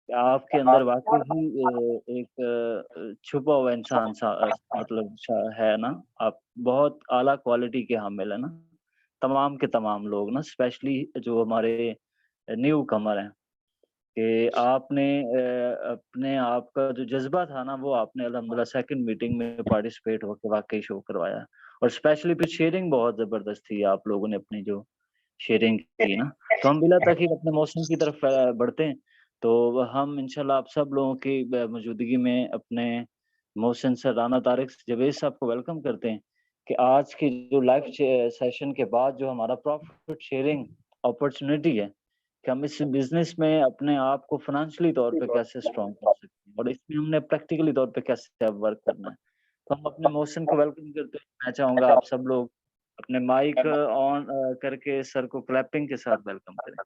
आपके अंदर वाक़ई ही एक छुपा हुआ इंसान मतलब है ना, आप बहुत आला क्वालिटी के हामिल हैं ना, तमाम के तमाम लोग ना स्पेशली जो हमारे न्यू कमर हैं, कि आपने अपने आप का जो जज़्बा था ना, वो आपने अल्हम्दुलिल्लाह सेकंड मीटिंग में पार्टिसिपेट होके वाक़ई शो करवाया। और स्पेशली फिर शेयरिंग बहुत ज़बरदस्त थी आप लोगों ने अपनी जो शेयरिंग की ना, तो हम बिला ताख़ीर अपने मौसम की तरफ बढ़ते हैं। तो हम इंशाल्लाह आप सब लोगों की मौजूदगी में अपने मोहसिन सर, राना तारिक जवेद साहब को वेलकम करते हैं कि आज की जो लाइव सेशन के बाद जो हमारा प्रॉफिट शेयरिंग अपॉर्च्युनिटी है कि हम इस बिज़नेस में अपने आप को फ़ाइनेंशियली तौर पे कैसे स्ट्रॉन्ग कर सकते हैं और इसमें हमने प्रैक्टिकली तौर पे कैसे अब वर्क करना है। तो हम अपने मोहसिन को वेलकम करते हैं। मैं चाहूँगा आप सब लोग अपने माइक ऑन करके सर को क्लैपिंग के साथ वेलकम करें।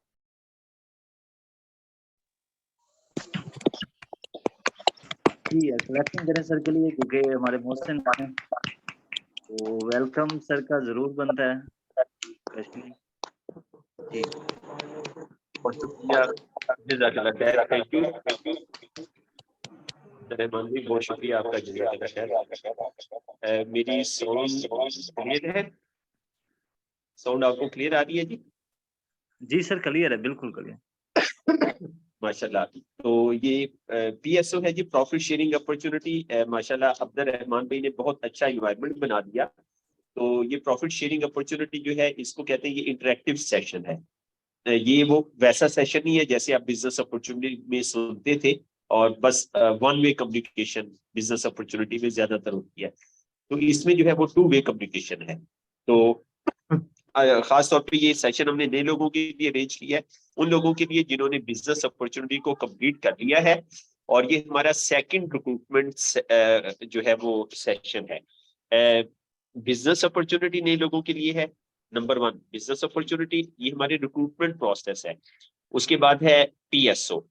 जी, क्लैपिंग करें सर के लिए क्योंकि हमारे मोहसिन हैं, तो वेलकम सर का ज़रूर बनता है, स्पेशली। जी। बहुत शुक्रिया, जज़ाकल्लाह खैर, थैंक यू। रहमान जी, बहुत शुक्रिया आपका, जज़ाकल्लाह खैर। मेरी साउंड क्लियर है? साउंड आपको क्लियर आ रही है जी? जी सर, क्लियर है, बिल्कुल क्लियर। माशाल्लाह। तो ये पीएसओ है जी, प्रॉफिट शेयरिंग अपॉर्चुनिटी। माशाल्लाह अब्दुल रहमान भाई ने बहुत अच्छा एनवायरनमेंट बना दिया। तो ये प्रॉफिट शेयरिंग अपॉर्चुनिटी जो है, इसको कहते हैं ये इंटरेक्टिव सेशन है। ये वो वैसा सेशन नहीं है जैसे आप बिजनेस अपॉर्चुनिटी में सुनते थे और बस one way communication business opportunity में ज्यादातर होती है। तो इसमें जो है वो टू वे कम्युनिकेशन है। तो खास तौर पे ये सेशन हमने नए लोगों के लिए अरेंज किया है, उन लोगों के लिए जिन्होंने बिजनेस अपॉर्चुनिटी को कंप्लीट कर लिया है। और ये हमारा सेकंड रिक्रूटमेंट जो है वो सेशन है। बिजनेस अपॉर्चुनिटी नए लोगों के लिए है, नंबर वन बिजनेस अपॉर्चुनिटी, ये हमारे रिक्रूटमेंट प्रोसेस है। उसके बाद है पीएसओ,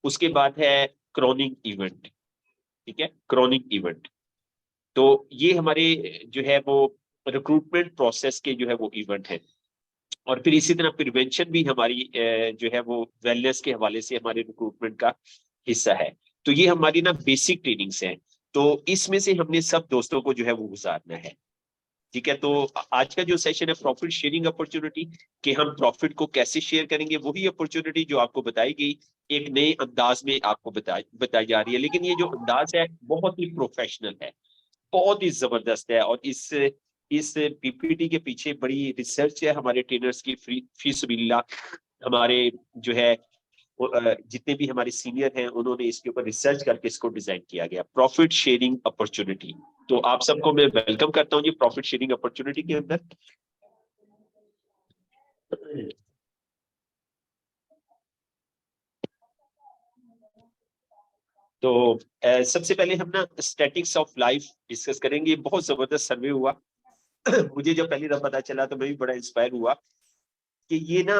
उसके बाद है क्रॉनिंग इवेंट। ठीक है, क्रॉनिंग इवेंट। तो ये हमारे जो है वो रिक्रूटमेंट प्रोसेस के जो है वो इवेंट है। और फिर इसी तरह प्रिवेंशन भी हमारी जो है वो वेलनेस के हवाले से हमारे रिक्रूटमेंट का हिस्सा है। तो ये हमारी ना बेसिक ट्रेनिंग्स हैं। तो इसमें से हमने सब दोस्तों को जो है वो गुजारना है। ठीक है, तो आज का जो सेशन है प्रॉफिट शेयरिंग अपॉर्चुनिटी, कि हम प्रॉफिट को कैसे शेयर करेंगे, वही अपॉर्चुनिटी जो आपको बताई गई एक नए अंदाज में आपको बताई जा रही है। लेकिन ये जो अंदाज है बहुत ही प्रोफेशनल है, बहुत ही जबरदस्त है। और इस पीपीटी के पीछे बड़ी रिसर्च है हमारे ट्रेनर्स की, फीसबिल्लाह हमारे जो है जितने भी हमारे सीनियर हैं उन्होंने इसके ऊपर रिसर्च करके इसको डिजाइन किया गया, प्रॉफिट शेयरिंग अपॉर्चुनिटी। तो आप सबको मैं वेलकम करता हूँ ये प्रॉफिट शेयरिंग अपॉर्चुनिटी के अंदर। तो सबसे पहले हम ना स्टैटिक्स ऑफ लाइफ डिस्कस करेंगे। बहुत जबरदस्त सर्वे हुआ मुझे जब पहली दफा पता चला तो मैं भी बड़ा इंस्पायर हुआ कि ये ना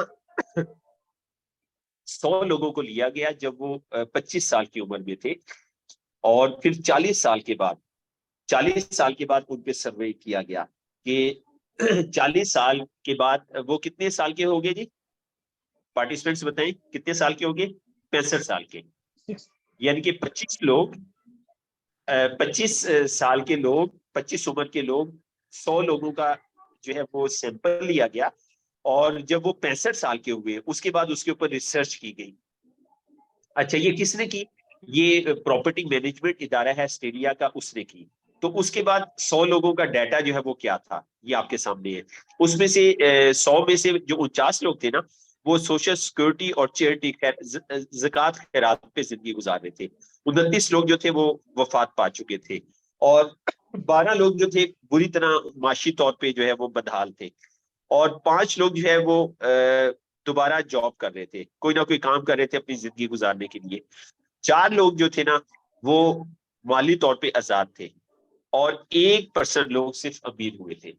100 लोगों को लिया गया जब वो 25 साल की उम्र में थे, और फिर 40 साल के बाद उन पे सर्वे किया गया कि 40 साल के बाद वो कितने साल के हो गए जी? पार्टिसिपेंट्स बताएं कितने साल के हो गए? 65 साल के। यानी कि 25 लोग, 25 साल के लोग, 25 उम्र के लोग, 100 लोगों का जो है वो सैंपल लिया गया। और जब वो 65 साल के हुए उसके बाद उसके ऊपर रिसर्च की गई। अच्छा, ये किसने की? ये प्रॉपर्टी मैनेजमेंट इदारा है ऑस्ट्रेलिया का, उसने की। तो उसके बाद 100 लोगों का डाटा जो है वो क्या था, ये आपके सामने है। उसमें से 100 में से जो 49 लोग थे ना, वो सोशल सिक्योरिटी और चैरिटी ज़कात खैरात पे जिंदगी गुजार रहे थे। 29 लोग जो थे वो वफात पा चुके थे, और 12 लोग जो थे बुरी तरह माशी तौर पे जो है वो बदहाल थे, और 5 लोग जो है वो दोबारा जॉब कर रहे थे, कोई ना कोई काम कर रहे थे अपनी जिंदगी गुजारने के लिए। 4 लोग जो थे ना वो माली तौर पे आजाद थे, और 1% लोग सिर्फ अमीर हुए थे।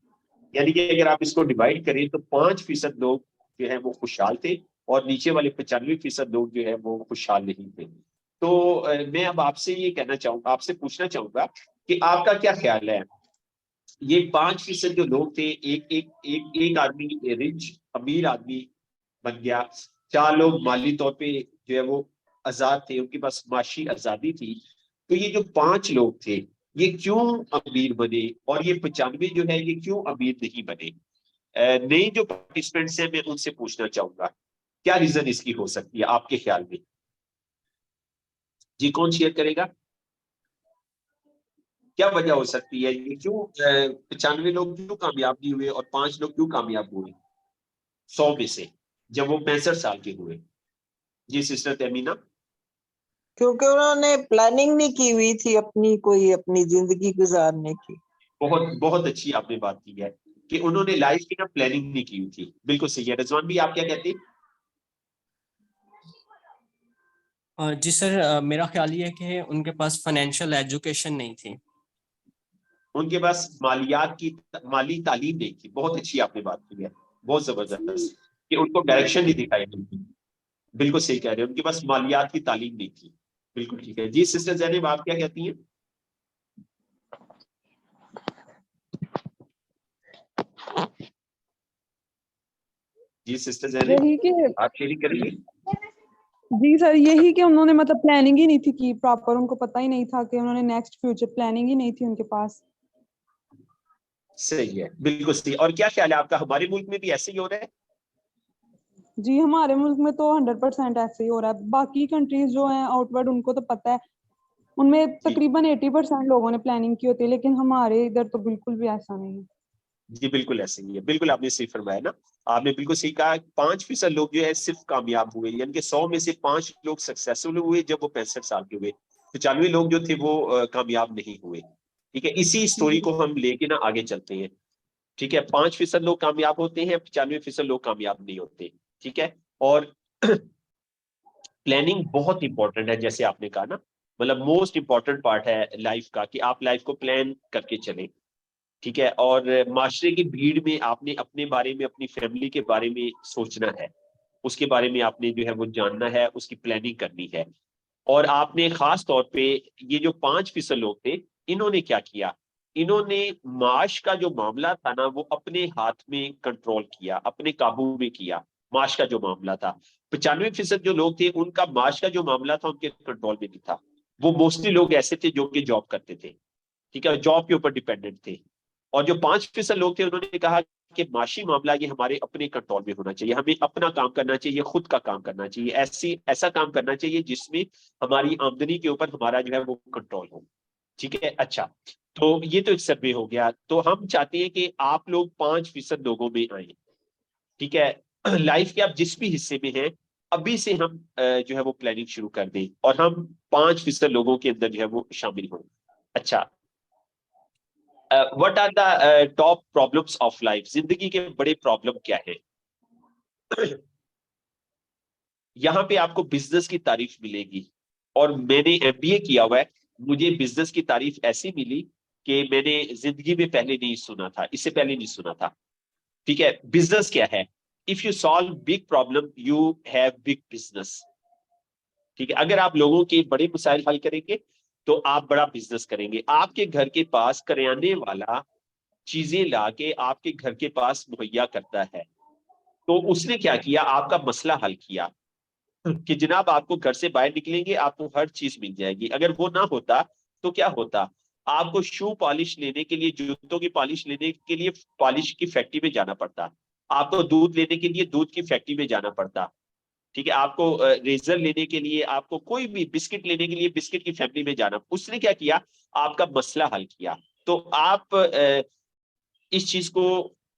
यानी कि अगर आप इसको डिवाइड करें तो 5% लोग जो है वो खुशहाल थे, और नीचे वाले 95% लोग जो है वो खुशहाल नहीं थे। तो मैं अब आपसे ये कहना चाहूंगा, आपसे पूछना चाहूंगा कि आपका क्या ख्याल है, ये 5% जो लोग थे, एक आदमी रिच अमीर आदमी बन गया, 4 लोग माली तौर पे जो है वो आजाद थे, उनके पास माशी आजादी थी, तो ये जो 5 लोग थे ये क्यों अमीर बने और ये 95 जो है ये क्यों अमीर नहीं बने? नए जो पार्टिसिपेंट्स हैं मैं उनसे पूछना चाहूंगा क्या रीजन इसकी हो सकती है आपके ख्याल में? जी, कौन शेयर करेगा? क्या वजह हो सकती है, ये क्यों 95 लोग क्यों कामयाब नहीं हुए और 5 लोग क्यों कामयाब हुए 100 में से, जब वो 65 साल के हुए? जी सिस्टर तमीना। क्योंकि उन्होंने प्लानिंग नहीं की हुई थी अपनी, कोई अपनी जिंदगी गुजारने की। बहुत बहुत अच्छी आपने बात की है कि उन्होंने लाइफ की ना प्लानिंग नहीं की हुई थी। बिल्कुल सही है। रिजवान भी आप क्या कहते हैं? जी सर, मेरा ख्याल ये है कि उनके पास फाइनेंशियल एजुकेशन नहीं थी। उनके पास माली तालीम नहीं थी। बहुत अच्छी आपने बात की है, बहुत जबरदस्त, कि उनको डायरेक्शन नहीं दिखाई गई। बिल्कुल सही कह रहे हैं, उनके पास मालियात की तालीम नहीं थी। बिल्कुल ठीक है। जी सिस्टर जैनब आप क्या कहती हैं? जी सिस्टर जैनब यही कि आप शेयरिंग करेंगे? जी सर, यही कि उन्होंने मतलब प्लानिंग ही नहीं थी की प्रॉपर, उनको पता ही नहीं था कि उन्होंने नेक्स्ट फ्यूचर प्लानिंग ही नहीं थी उनके पास। सही है, बिल्कुल सही। और क्या ख्याल है आपका, हमारे मुल्क में भी ऐसे ही हो रहा है? जी, हमारे मुल्क में तो 100% ऐसे ही हो रहा है। बाकी कंट्रीज जो हैं आउटवर्ड, उनको तो पता है, उनमें जी तकरीबन 80% लोगों ने प्लानिंग की होती है, लेकिन हमारे इधर तो बिल्कुल भी ऐसा नहीं है। जी बिल्कुल ऐसे ही है। बिल्कुल आपने सही फरमाया ना, आपने बिल्कुल सही कहा। 5% लोग जो है सिर्फ कामयाब हुए, यानी कि 100 में से 5 लोग सक्सेसफुल हुए जब वो 65 साल के हुए। 95 लोग जो थे वो कामयाब नहीं हुए। ठीक है, इसी स्टोरी को हम लेके ना आगे चलते हैं। ठीक है, 5% लोग कामयाब होते हैं, 95% लोग कामयाब नहीं होते। ठीक है, और प्लानिंग बहुत इंपॉर्टेंट है, जैसे आपने कहा ना, मतलब मोस्ट इंपॉर्टेंट पार्ट है लाइफ का, कि आप लाइफ को प्लान करके चलें। ठीक है, और माशरे की भीड़ में आपने अपने बारे में, अपनी फैमिली के बारे में सोचना है, उसके बारे में आपने जो है वो जानना है, उसकी प्लानिंग करनी है। और आपने खास तौर पे ये जो 5% लोग थे, इन्होंने क्या किया, इन्होंने माश का जो मामला था ना वो अपने हाथ में कंट्रोल किया, अपने काबू में किया। माश का जो मामला था, 95% जो लोग थे उनका माश का जो मामला था उनके कंट्रोल में नहीं था। वो मोस्टली लोग ऐसे थे जो कि जॉब करते थे। ठीक है, जॉब के ऊपर डिपेंडेंट थे। और जो 5% लोग थे उन्होंने कहा कि माशी मामला ये हमारे अपने कंट्रोल में होना चाहिए, हमें अपना काम करना चाहिए, खुद का काम करना चाहिए, ऐसा काम करना चाहिए जिसमें हमारी आमदनी के ऊपर हमारा जो है वो कंट्रोल हो। ठीक है, अच्छा, तो ये तो एक सर्वे हो गया। तो हम चाहते हैं कि आप लोग 5% लोगों में आए। ठीक है, लाइफ के आप जिस भी हिस्से में हैं, अभी से हम जो है वो प्लानिंग शुरू कर दें और हम 5% लोगों के अंदर जो है वो शामिल हों। अच्छा, what are the top problems of life? जिंदगी के बड़े प्रॉब्लम क्या है? यहाँ पे आपको बिजनेस की तारीफ मिलेगी, और मैंने एमबीए किया हुआ है, मुझे बिजनेस की तारीफ ऐसी मिली कि मैंने जिंदगी में पहले नहीं सुना था, इससे पहले नहीं सुना था। ठीक है, बिजनेस क्या है? If you solve big problem you have big business. ठीक है, अगर आप लोगों के बड़े मसाइल हल करेंगे तो आप बड़ा बिजनेस करेंगे। आपके घर के पास करियाने वाला चीजें लाके आपके घर के पास मुहैया करता है, तो उसने क्या किया, आपका मसला हल किया कि जनाब आपको घर से बाहर निकलेंगे आपको हर चीज मिल जाएगी। अगर वो ना होता तो क्या होता, आपको शू पॉलिश लेने के लिए, जूतों की पॉलिश लेने के लिए पॉलिश की फैक्ट्री में जाना पड़ता, आपको दूध लेने के लिए दूध की फैक्ट्री में जाना पड़ता। ठीक है, आपको रेजर लेने के लिए, आपको कोई भी बिस्किट लेने के लिए बिस्किट की फैक्ट्री में जाना। उसने क्या किया, आपका मसला हल किया। तो आप इस चीज को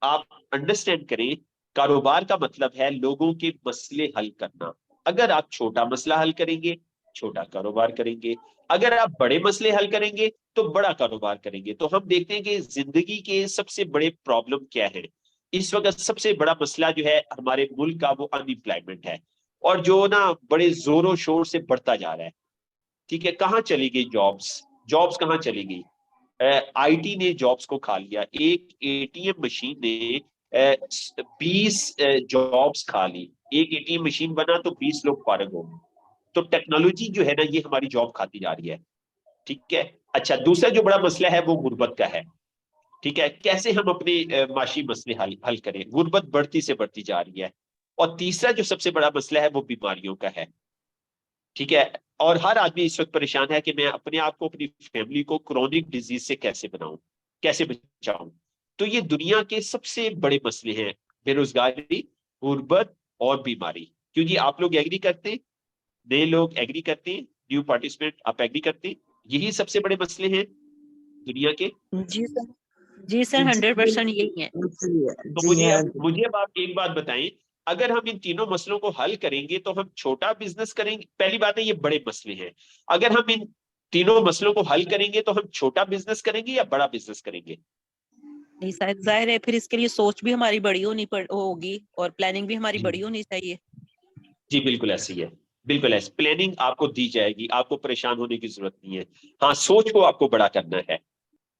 आप अंडरस्टैंड करें, कारोबार का मतलब है लोगों के मसले हल करना। अगर आप छोटा मसला हल करेंगे, छोटा कारोबार करेंगे। अगर आप बड़े मसले हल करेंगे तो बड़ा कारोबार करेंगे। तो हम देखते हैं कि जिंदगी के सबसे बड़े प्रॉब्लम क्या है। इस वक्त सबसे बड़ा मसला जो है हमारे मुल्क का वो अनएम्प्लॉयमेंट है, और जो ना बड़े जोरों शोर से बढ़ता जा रहा है। ठीक है, कहाँ चली गई जॉब्स? जॉब्स कहाँ चली गई? आईटी ने जॉब्स को खा लिया। एक एटीएम मशीन ने 20 जॉब्स खा ली। एक एटीएम मशीन बना तो 20 लोग फारिग हो गए। तो टेक्नोलॉजी जो है ना ये हमारी जॉब खाती जा रही है। ठीक है, अच्छा, दूसरा जो बड़ा मसला है वो गुर्बत का है। ठीक है, कैसे हम अपने माशी मसले हल करें? गुर्बत बढ़ती से बढ़ती जा रही है। और तीसरा जो सबसे बड़ा मसला है वो बीमारियों का है। ठीक है। और हर आदमी इस वक्त परेशान है कि मैं अपने आप को, अपनी फैमिली को क्रोनिक डिजीज से कैसे बनाऊं, कैसे बचाऊं। तो ये दुनिया के सबसे बड़े मसले हैं, बेरोजगारी, गुर्बत और बीमारी। क्योंकि आप लोग एग्री करते हैं, नए लोग एग्री करते हैं, न्यू पार्टिसिपेंट आप एग्री करते हैं, यही सबसे बड़े मसले हैं दुनिया के। जी सर, जी सर, 100% यही है। तो जी मुझे हाँ अब मुझे अब आप एक बात बताएं, अगर हम इन तीनों मसलों को हल करेंगे तो हम छोटा बिजनेस करेंगे। पहली बात है, ये बड़े मसले हैं। अगर हम इन तीनों मसलों को हल करेंगे तो हम छोटा बिजनेस करेंगे या बड़ा बिजनेस करेंगे? नहीं शायद, जाहिर है फिर इसके लिए सोच भी हमारी बड़ी होगी और प्लानिंग भी हमारी जी बड़ी होनी चाहिए। जी, बिल्कुल ऐसी है, बिल्कुल ऐसी प्लानिंग आपको दी जाएगी, आपको परेशान होने की जरूरत नहीं है। हाँ, सोच को आपको बड़ा करना है,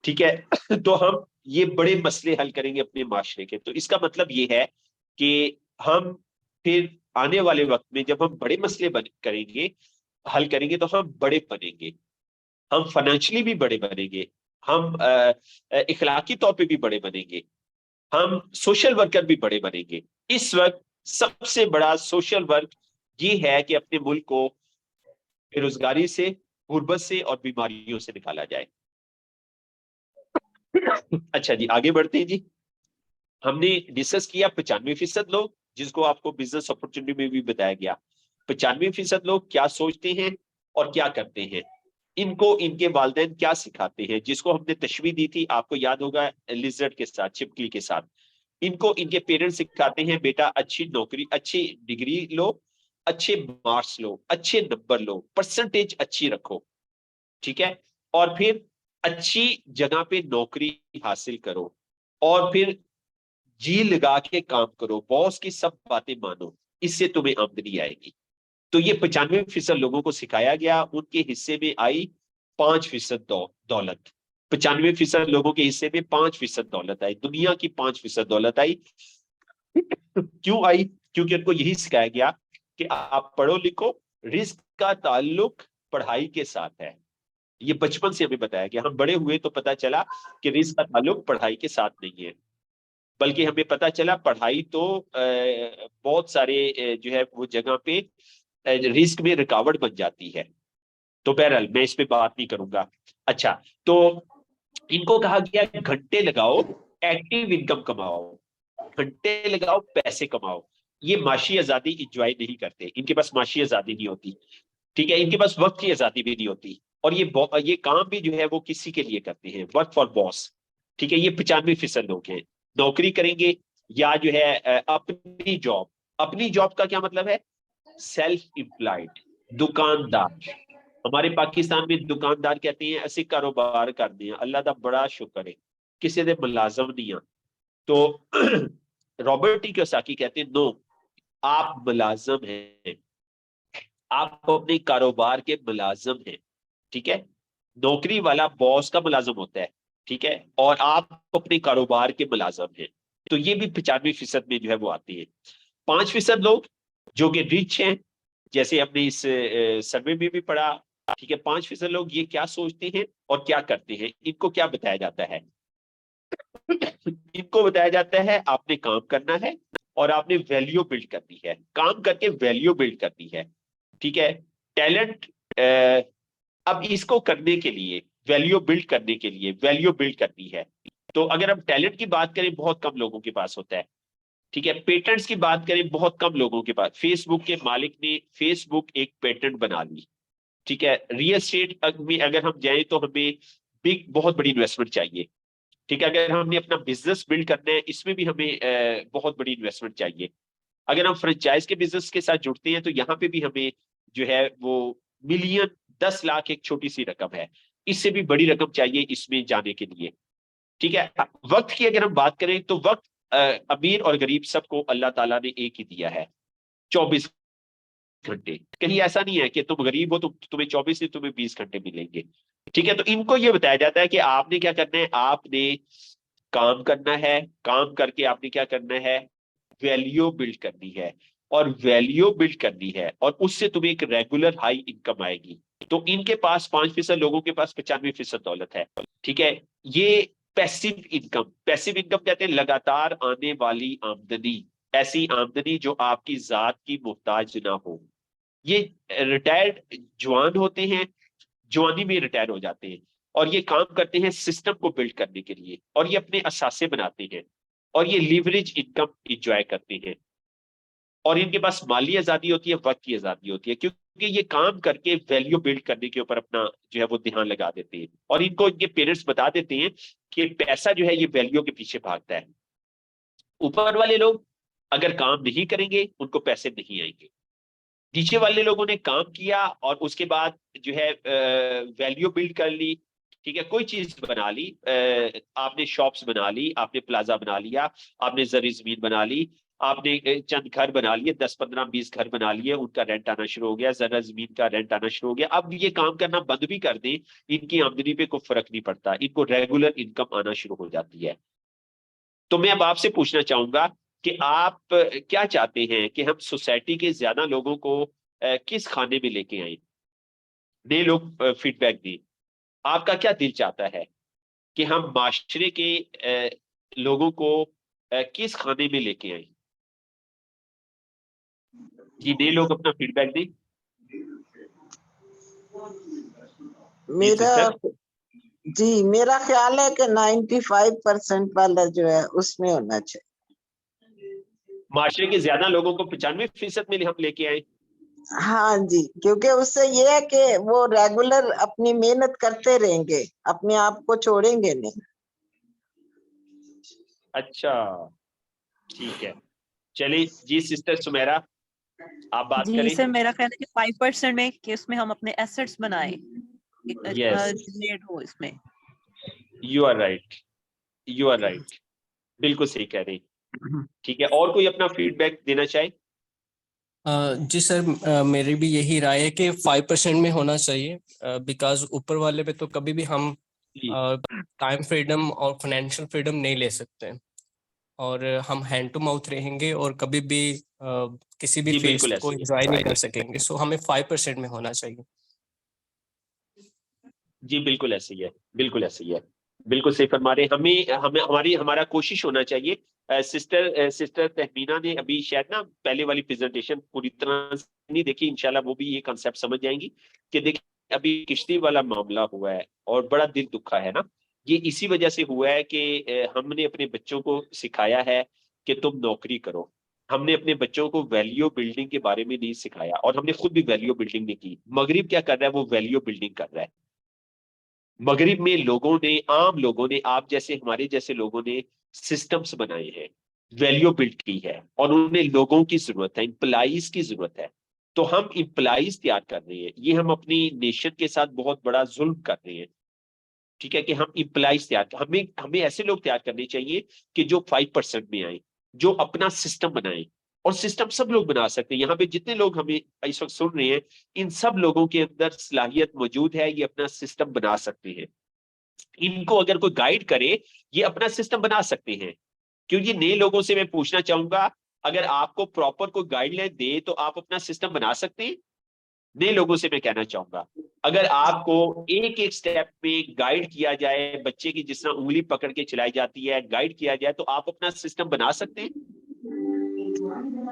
ठीक है। तो हम ये बड़े मसले हल करेंगे अपने माशरे के। तो इसका मतलब ये है कि हम फिर आने वाले वक्त में जब हम बड़े मसले करेंगे, हल करेंगे, तो हम बड़े बनेंगे, हम फाइनेंशियली भी बड़े बनेंगे, हम इखलाकी तौर पे भी बड़े बनेंगे, हम सोशल वर्कर भी बड़े बनेंगे। इस वक्त सबसे बड़ा सोशल वर्क ये है कि अपने मुल्क को बेरोजगारी से, गुर्बत से और बीमारियों से निकाला जाए। अच्छा जी, आगे बढ़ते हैं जी। हमने डिस्कस किया 95% लोग, जिसको आपको बिजनेस अपॉर्चुनिटी में भी बताया गया, 95% लोग क्या सोचते हैं और क्या करते हैं, इनको इनके वालिदैन क्या सिखाते हैं, जिसको हमने तशबीह दी थी, आपको याद होगा, लिजर्ड के साथ, छिपकली के साथ। इनको इनके पेरेंट्स सिखाते हैं, बेटा अच्छी नौकरी, अच्छी डिग्री लो, अच्छे मार्क्स लो, अच्छे नंबर लो, परसेंटेज अच्छी रखो, ठीक है, और फिर अच्छी जगह पे नौकरी हासिल करो, और फिर जी लगा के काम करो, बॉस की सब बातें मानो, इससे तुम्हें आमदनी आएगी। तो ये 95% लोगों को सिखाया गया, उनके हिस्से में आई 5% दौलत। 95% लोगों के हिस्से में 5% दौलत आई, दुनिया की 5% दौलत आई। क्यों आई? क्योंकि उनको यही सिखाया गया कि आप पढ़ो लिखो, रिस्क का ताल्लुक पढ़ाई के साथ है। ये बचपन से हमें बताया गया, हम बड़े हुए तो पता चला कि रिस्क का ताल्लुक पढ़ाई के साथ नहीं है, बल्कि हमें पता चला पढ़ाई तो बहुत सारे जो है वो जगह पे रिस्क में रुकावट बन जाती है। तो बहरहाल मैं इस पे बात नहीं करूंगा। अच्छा, तो इनको कहा गया घंटे लगाओ, एक्टिव इनकम कमाओ, घंटे लगाओ, पैसे कमाओ। ये माशी आजादी इंजॉय नहीं करते, इनके पास माशी आजादी नहीं होती, ठीक है, इनके पास वक्त की आजादी भी नहीं होती, और ये काम भी जो है वो किसी के लिए करते हैं, वर्क फॉर बॉस, ठीक है। ये 95% लोग हैं, नौकरी करेंगे या जो है अपनी जॉब। अपनी जॉब का क्या मतलब है? सेल्फ एम्प्लॉयड, दुकानदार। हमारे पाकिस्तान में दुकानदार कहते हैं ऐसे कारोबार करते हैं, अल्लाह का बड़ा शुक्र है किसी दे मुलाजम नहीं है। तो रॉबर्ट टी कियोसाकी कहते हैं, नो, आप मुलाजम हैं, आप अपने कारोबार के मुलाजम हैं, ठीक है। नौकरी वाला बॉस का मुलाजम होता है, ठीक है, और आप अपने कारोबार के मुलाजम हैं। तो ये भी 95% में जो है वो आती है। 5% लोग जो कि रिच हैं, जैसे हमने इस सर्वे में भी पढ़ा, ठीक है, 5% लोग ये क्या सोचते हैं और क्या करते हैं, इनको क्या बताया जाता है? इनको बताया जाता है आपने काम करना है और आपने वैल्यू बिल्ड करनी है, काम करके वैल्यू बिल्ड करनी है, ठीक है। टैलेंट, अब इसको करने के लिए, वैल्यू बिल्ड करने के लिए वैल्यू बिल्ड करनी है। तो अगर हम टैलेंट की बात करें, बहुत कम लोगों के पास होता है, ठीक है। पेटेंट्स की बात करें, बहुत कम लोगों के पास। फेसबुक के मालिक ने फेसबुक एक पेटेंट बना ली, ठीक है। रियल एस्टेट में अगर हम जाएं तो हमें बहुत बड़ी इन्वेस्टमेंट चाहिए, ठीक है। अगर हमने अपना बिजनेस बिल्ड करना है, इसमें भी हमें बहुत बड़ी इन्वेस्टमेंट चाहिए। अगर हम फ्रेंचाइज के बिजनेस के साथ जुड़ते हैं तो यहाँ पे भी हमें जो है वो मिलियन, 10 लाख एक छोटी सी रकम है, इससे भी बड़ी रकम चाहिए इसमें जाने के लिए, ठीक है। वक्त की अगर हम बात करें तो वक्त अमीर और गरीब सबको अल्लाह ताला ने एक ही दिया है, 24 घंटे। कहीं ऐसा नहीं है कि तुम गरीब हो तो तुम्हें 24 नहीं, तुम्हें 20 घंटे मिलेंगे, ठीक है। तो इनको ये बताया जाता है कि आपने क्या करना है, आपने काम करना है, काम करके आपने क्या करना है, वैल्यू बिल्ड करनी है, और वैल्यू बिल्ड करनी है, और उससे तुम्हें एक रेगुलर हाई इनकम आएगी। तो इनके पास 5% लोगों के पास 95% दौलत है, ठीक है। ये पैसिव इनकम, पैसिव इनकम कहते हैं लगातार आने वाली आमदनी, ऐसी आमदनी जो आपकी जात की मोहताज ना हो, ये रिटायर्ड जवान होते हैं, जवानी में रिटायर हो जाते हैं, और ये काम करते हैं सिस्टम को बिल्ड करने के लिए, और ये अपने असासे बनाते हैं, और ये लीवरेज इनकम इंजॉय करते हैं, और इनके पास माली आजादी होती है, वक्त की आजादी होती है, क्योंकि ये काम करके वैल्यू बिल्ड करने के ऊपर अपना जो है वो ध्यान लगा देते हैं, और इनको इनके पेरेंट्स बता देते हैं कि पैसा जो है ये वैल्यू के पीछे भागता है। ऊपर वाले लोग अगर काम नहीं करेंगे उनको पैसे नहीं आएंगे, नीचे वाले लोगों ने काम किया और उसके बाद जो है वैल्यू बिल्ड कर ली, ठीक है, कोई चीज बना ली, आपने शॉप्स बना ली, आपने प्लाजा बना लिया, आपने जरी जमीन बना ली, आपने चंद घर बना लिए, 10 15 20 घर बना लिए, उनका रेंट आना शुरू हो गया, जरा जमीन का रेंट आना शुरू हो गया। अब ये काम करना बंद भी कर दें, इनकी आमदनी पे कोई फर्क नहीं पड़ता, इनको रेगुलर इनकम आना शुरू हो जाती है। तो मैं अब आपसे पूछना चाहूंगा कि आप क्या चाहते हैं कि हम सोसाइटी के ज्यादा लोगों को किस खाने में लेके आए? नए लोग फीडबैक दें, आपका क्या दिल चाहता है कि हम माशरे के लोगों को किस खाने में लेके आए? जी, नए लोग अपना फीडबैक दें। मेरा जी मेरा ख्याल है कि 95% वाला जो है उसमें होना चाहिए। माशरे के ज्यादा लोगों को 95% में हम लेके आए। हाँ जी, क्योंकि उससे ये है कि वो रेगुलर अपनी मेहनत करते रहेंगे, अपने आप को छोड़ेंगे नहीं। अच्छा, ठीक है, चलिए जी सिस्टर सुमेरा आप बात जी करें। सर, मेरा ख्याल है कि 5% में कि उसमें हम अपने एसेट्स बनाएं, Yes. जनरेट हो इसमें। You are right, you are right, बिल्कुल सही कह रहे हैं। ठीक है, और कोई अपना फीडबैक देना चाहे? जी सर, मेरी भी यही राय है कि 5% में होना चाहिए, बिकॉज ऊपर वाले पे तो कभी भी हम जी टाइम फ्रीडम और फाइनेंशियल फ्रीडम नहीं ले सकते, और हम हैंड टू माउथ रहेंगे और कभी भी किसी भी जी, फेस बिल्कुल को ऐसे ही है। एंजॉय नहीं कर सकेंगे। सो हमें 5% में होना चाहिए। जी बिल्कुल ऐसे ही है, बिल्कुल ऐसे ही है, बिल्कुल सही फरमा रहे हैं। हमें हमें हमारा कोशिश होना चाहिए। सिस्टर तहमीना ने अभी शायद ना पहले वाली प्रेजेंटेशन पूरी तरह से नहीं देखी, इंशाल्लाह वो भी ये कंसेप्ट समझ जाएंगी कि देखिए अभी किश्ती वाला मामला हुआ है और बड़ा दिल दुखा है ना, ये इसी वजह से हुआ है कि हमने अपने बच्चों को सिखाया है कि तुम नौकरी करो, हमने अपने बच्चों को वैल्यू बिल्डिंग के बारे में नहीं सिखाया, और हमने खुद भी वैल्यू बिल्डिंग नहीं की। मगरिब क्या कर रहा है, वो वैल्यू बिल्डिंग कर रहा है। मगरिब में लोगों ने, आम लोगों ने, आप जैसे हमारे जैसे लोगों ने सिस्टम्स बनाए हैं, वैल्यू बिल्ड की है, और उन्हें लोगों की जरूरत है, इम्प्लाईज की जरूरत है। तो हम इम्प्लाईज तैयार कर रहे हैं, ये हम अपनी नेशन के साथ बहुत बड़ा जुल्म कर रहे हैं। ठीक है कि हम इम्प्लाईज तैयार, हमें हमें ऐसे लोग तैयार करने चाहिए कि जो 5% में आए, जो अपना सिस्टम बनाए, और सिस्टम सब लोग बना सकते हैं। यहाँ पे जितने लोग हमें इस वक्त सुन रहे हैं, इन सब लोगों के अंदर सलाहियत मौजूद है, ये अपना सिस्टम बना सकते हैं। इनको अगर कोई गाइड करे, ये अपना सिस्टम बना सकते हैं। क्योंकि नए लोगों से मैं पूछना चाहूंगा, अगर आपको प्रॉपर कोई गाइडलाइन दे तो आप अपना सिस्टम बना सकते हैं। नए लोगों से मैं कहना चाहूंगा, अगर आपको एक एक स्टेप पे गाइड किया जाए, बच्चे की जिस तरह उंगली पकड़ के चलाई जाती है, गाइड किया जाए, तो आप अपना सिस्टम बना सकते हैं।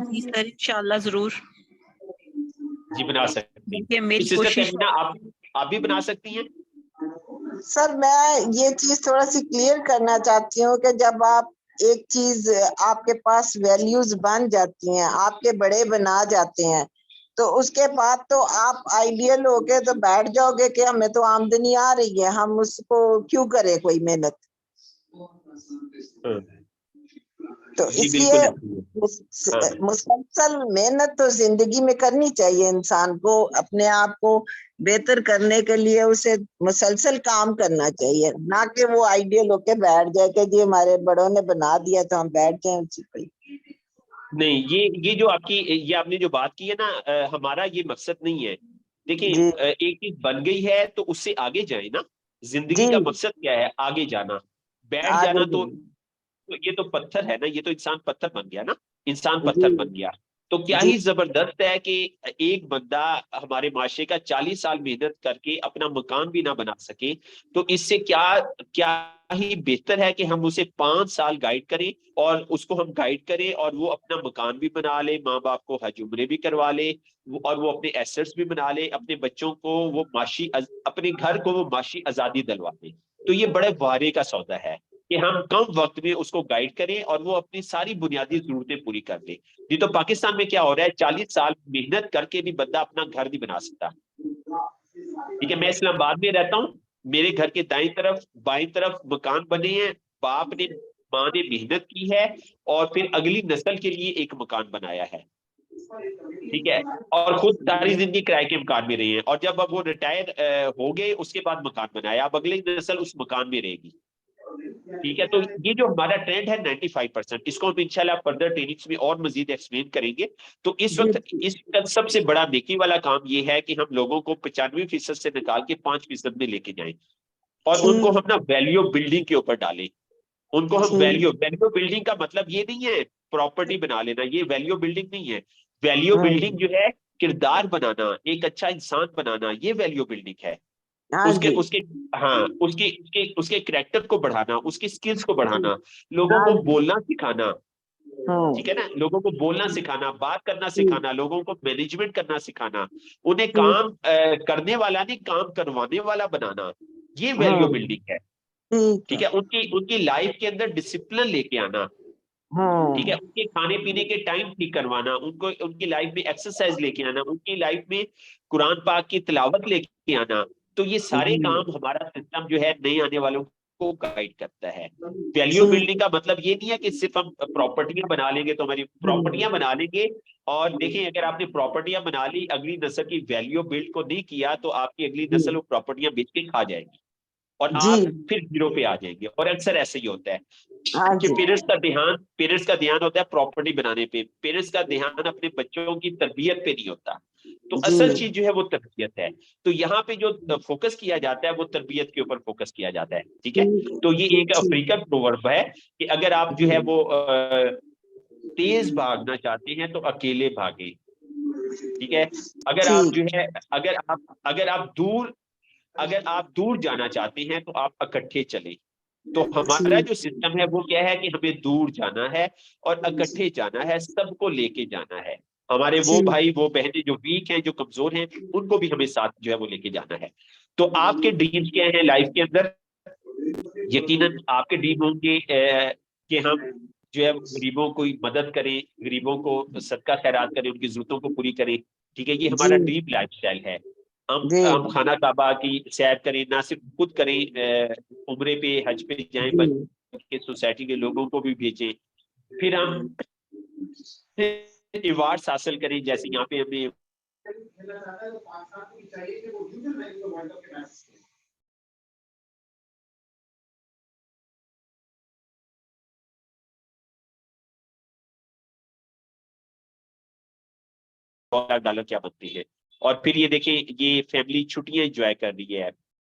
जी सर, इंशाल्लाह जरूर। जी बना सकते हैं। देखिए मेरी सिस्टर कोशिश तहमीना आप भी बना सकती हैं। सर मैं ये चीज थोड़ा सी क्लियर करना चाहती हूँ कि जब आप एक चीज आपके पास वैल्यूज बन जाती हैं, आपके बड़े बना जाते हैं, तो उसके बाद तो आप आइडियल होके तो बैठ जाओगे कि हमें तो आमदनी आ रही है, हम उसको क्यों करें कोई मेहनत। तो जी इसलिए बिल्कुल। मुसलसल मेहनत तो जिंदगी में करनी चाहिए इंसान को। अपने आप को बेहतर करने के लिए उसे मुसलसल काम करना चाहिए, ना कि वो आइडियल होके बैठ जाए कि जी हमारे बड़ों ने बना दिया तो हम बैठ जाए उसी पे। नहीं, ये जो ये आपने जो बात की है ना, हमारा ये मकसद नहीं है। देखिए जी एक चीज बन गई है तो उससे आगे जाए ना। जिंदगी जी का मकसद क्या है? आगे जाना। बैठ आगे जाना जी तो ये तो पत्थर है ना, ये तो इंसान पत्थर बन गया ना, इंसान जी पत्थर बन गया। तो क्या जी ही जबरदस्त है कि एक बंदा हमारे माशरे का 40 साल मेहनत करके अपना मकान भी ना बना सके, तो इससे क्या क्या ही बेहतर है कि हम उसे 5 साल गाइड करें, और उसको हम गाइड करें और वो अपना मकान भी बना ले, माँ बाप को हज उम्रे भी करवा ले, और वो अपने एसेट्स भी बना ले, अपने बच्चों को वो अपने घर को वो माशी आजादी दिलवा ले। तो ये बड़े वारे का सौदा है कि हम कम वक्त में उसको गाइड करें और वो अपनी सारी बुनियादी जरूरतें पूरी कर ले। ये तो पाकिस्तान में क्या हो रहा है, 40 साल मेहनत करके भी बंदा अपना घर नहीं बना सकता। ठीक है, मैं इस्लामाबाद में रहता हूँ, मेरे घर के दाईं तरफ बाईं तरफ मकान बने हैं, बाप ने माँ ने मेहनत की है और फिर अगली नस्ल के लिए एक मकान बनाया है। ठीक है, और खुद सारी जिंदगी किराए के मकान में रहे हैं, और जब अब वो रिटायर हो गए उसके बाद मकान बनाया, अब अगली नस्ल उस मकान में रहेगी। ठीक है, तो ये जो हमारा ट्रेंड है 95%, इसको हम इंशाल्लाह फर्दर ट्रेनिंग्स में और मजीद एक्सप्लेन करेंगे। तो इस जी वक्त इस वक्त सबसे बड़ा नेकी वाला काम ये है कि हम लोगों को 95% से निकाल के 5% में लेके जाएं, और उनको ठीक हम ना वैल्यू बिल्डिंग के ऊपर डालें। उनको हम ठीक वैल्यू वैल्यू बिल्डिंग का मतलब ये नहीं है प्रॉपर्टी बना लेना, ये वैल्यू बिल्डिंग नहीं है। वैल्यू हाँ बिल्डिंग जी जो है किरदार बनाना, एक अच्छा इंसान बनाना, ये वैल्यू बिल्डिंग है। हाँ उसके जी उसके हाँ, उसके उसके उसके कैरेक्टर को बढ़ाना, उसकी स्किल्स को बढ़ाना, लोगों हाँ को जी बोलना सिखाना। हम्म ठीक है ना, लोगों को बोलना सिखाना, बात करना ठीक सिखाना, लोगों को मैनेजमेंट करना सिखाना, उन्हें ठीक काम करने वाला नहीं काम करवाने वाला बनाना, ये वैल्यू हम्म बिल्डिंग है। ठीक ठीक है है, उनकी उनकी लाइफ के अंदर डिसिप्लिन लेके आना। ठीक है, हम्म उनके खाने पीने के टाइम ठीक करवाना, उनको उनकी लाइफ में एक्सरसाइज लेके आना, उनकी लाइफ में कुरान पाक की तिलावत लेके आना। तो ये सारे जी काम हमारा सिस्टम जो है नए आने वालों को गाइड करता है। वैल्यू ठीक बिल्डिंग का मतलब ये नहीं है कि सिर्फ हम प्रॉपर्टियां बना लेंगे तो हमारी हम्म प्रॉपर्टियां बना लेंगे, और देखें अगर आपने प्रॉपर्टियां बना ली, अगली नस्ल की वैल्यू बिल्ड को नहीं किया, तो आपकी अगली जी नस्ल वो प्रॉपर्टियां बेच के खा जाएगी और जी आप फिर जीरो पे आ जाएंगे। और अक्सर ऐसे ही होता है हाँ कि जी पेरेंट्स का ध्यान होता है प्रॉपर्टी बनाने पे, पेरेंट्स का ध्यान अपने बच्चों की तरबियत पे नहीं होता। तो जी असल चीज जो है वो तरबियत है। तो यहाँ पे जो फोकस किया जाता है वो तरबियत के ऊपर फोकस किया जाता है। ठीक है, ठीक तो ये ठीक एक ठीक अफ्रीकन प्रोवर्ब है कि अगर आप जो जी है वो तेज भागना चाहते हैं तो अकेले भागे। ठीक है, अगर आप ठीक जो है अगर आप दूर जाना चाहते हैं तो आप इकट्ठे चले। तो हमारा ठीक जो सिस्टम है वो क्या है कि हमें दूर जाना है और इकट्ठे जाना है, सबको लेके जाना है। हमारे वो ठीक भाई वो बहनें जो वीक हैं, जो कमजोर हैं, उनको भी हमें साथ जो है वो लेके जाना है। तो आपके ड्रीम्स क्या है लाइफ के अंदर? यकीनन आपके ड्रीम होंगे कि हम जो है गरीबों को मदद करें, गरीबों को सदका खैरात करें, उनकी जरूरतों को पूरी करें। ठीक है, ये जी हमारा ड्रीम लाइफस्टाइल है। जी हम खाना काबा की सैर करें, ना सिर्फ खुद करें, उम्रे पे हज पे जाएं, जी बल्कि सोसाइटी के लोगों को भी भेजें। फिर हम अवार्ड्स हासिल करें, जैसे यहाँ पे हमें $1,00,000 क्या बनती है। और फिर ये देखें, ये फैमिली छुट्टियां एंजॉय कर रही है।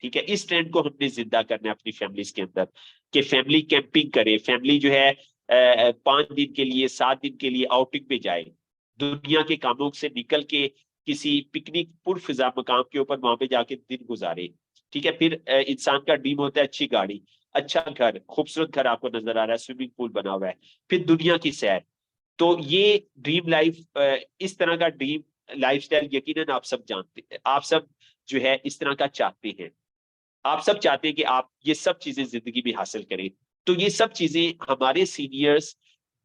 ठीक है, इस ट्रेंड को हमने जिंदा करना है अपनी फैमिलीज के अंदर, कि फैमिली कैंपिंग करे, फैमिली जो है 5 दिन के लिए 7 दिन के लिए आउटिंग पे जाए, दुनिया के कामों से निकल के किसी पिकनिक पुरफिजा मकाम के ऊपर वहां पे जाके दिन गुजारे। ठीक है, फिर इंसान का ड्रीम होता है अच्छी गाड़ी, अच्छा घर, खूबसूरत घर आपको नजर आ रहा है, स्विमिंग पूल बना हुआ है, फिर दुनिया की सैर। तो ये ड्रीम लाइफ, इस तरह का ड्रीम लाइफस्टाइल यकीनन आप सब जानते हैं, आप सब जो है इस तरह का चाहते हैं। आप सब चाहते हैं कि आप ये सब चीजें जिंदगी में हासिल करें। तो ये सब चीजें हमारे सीनियर्स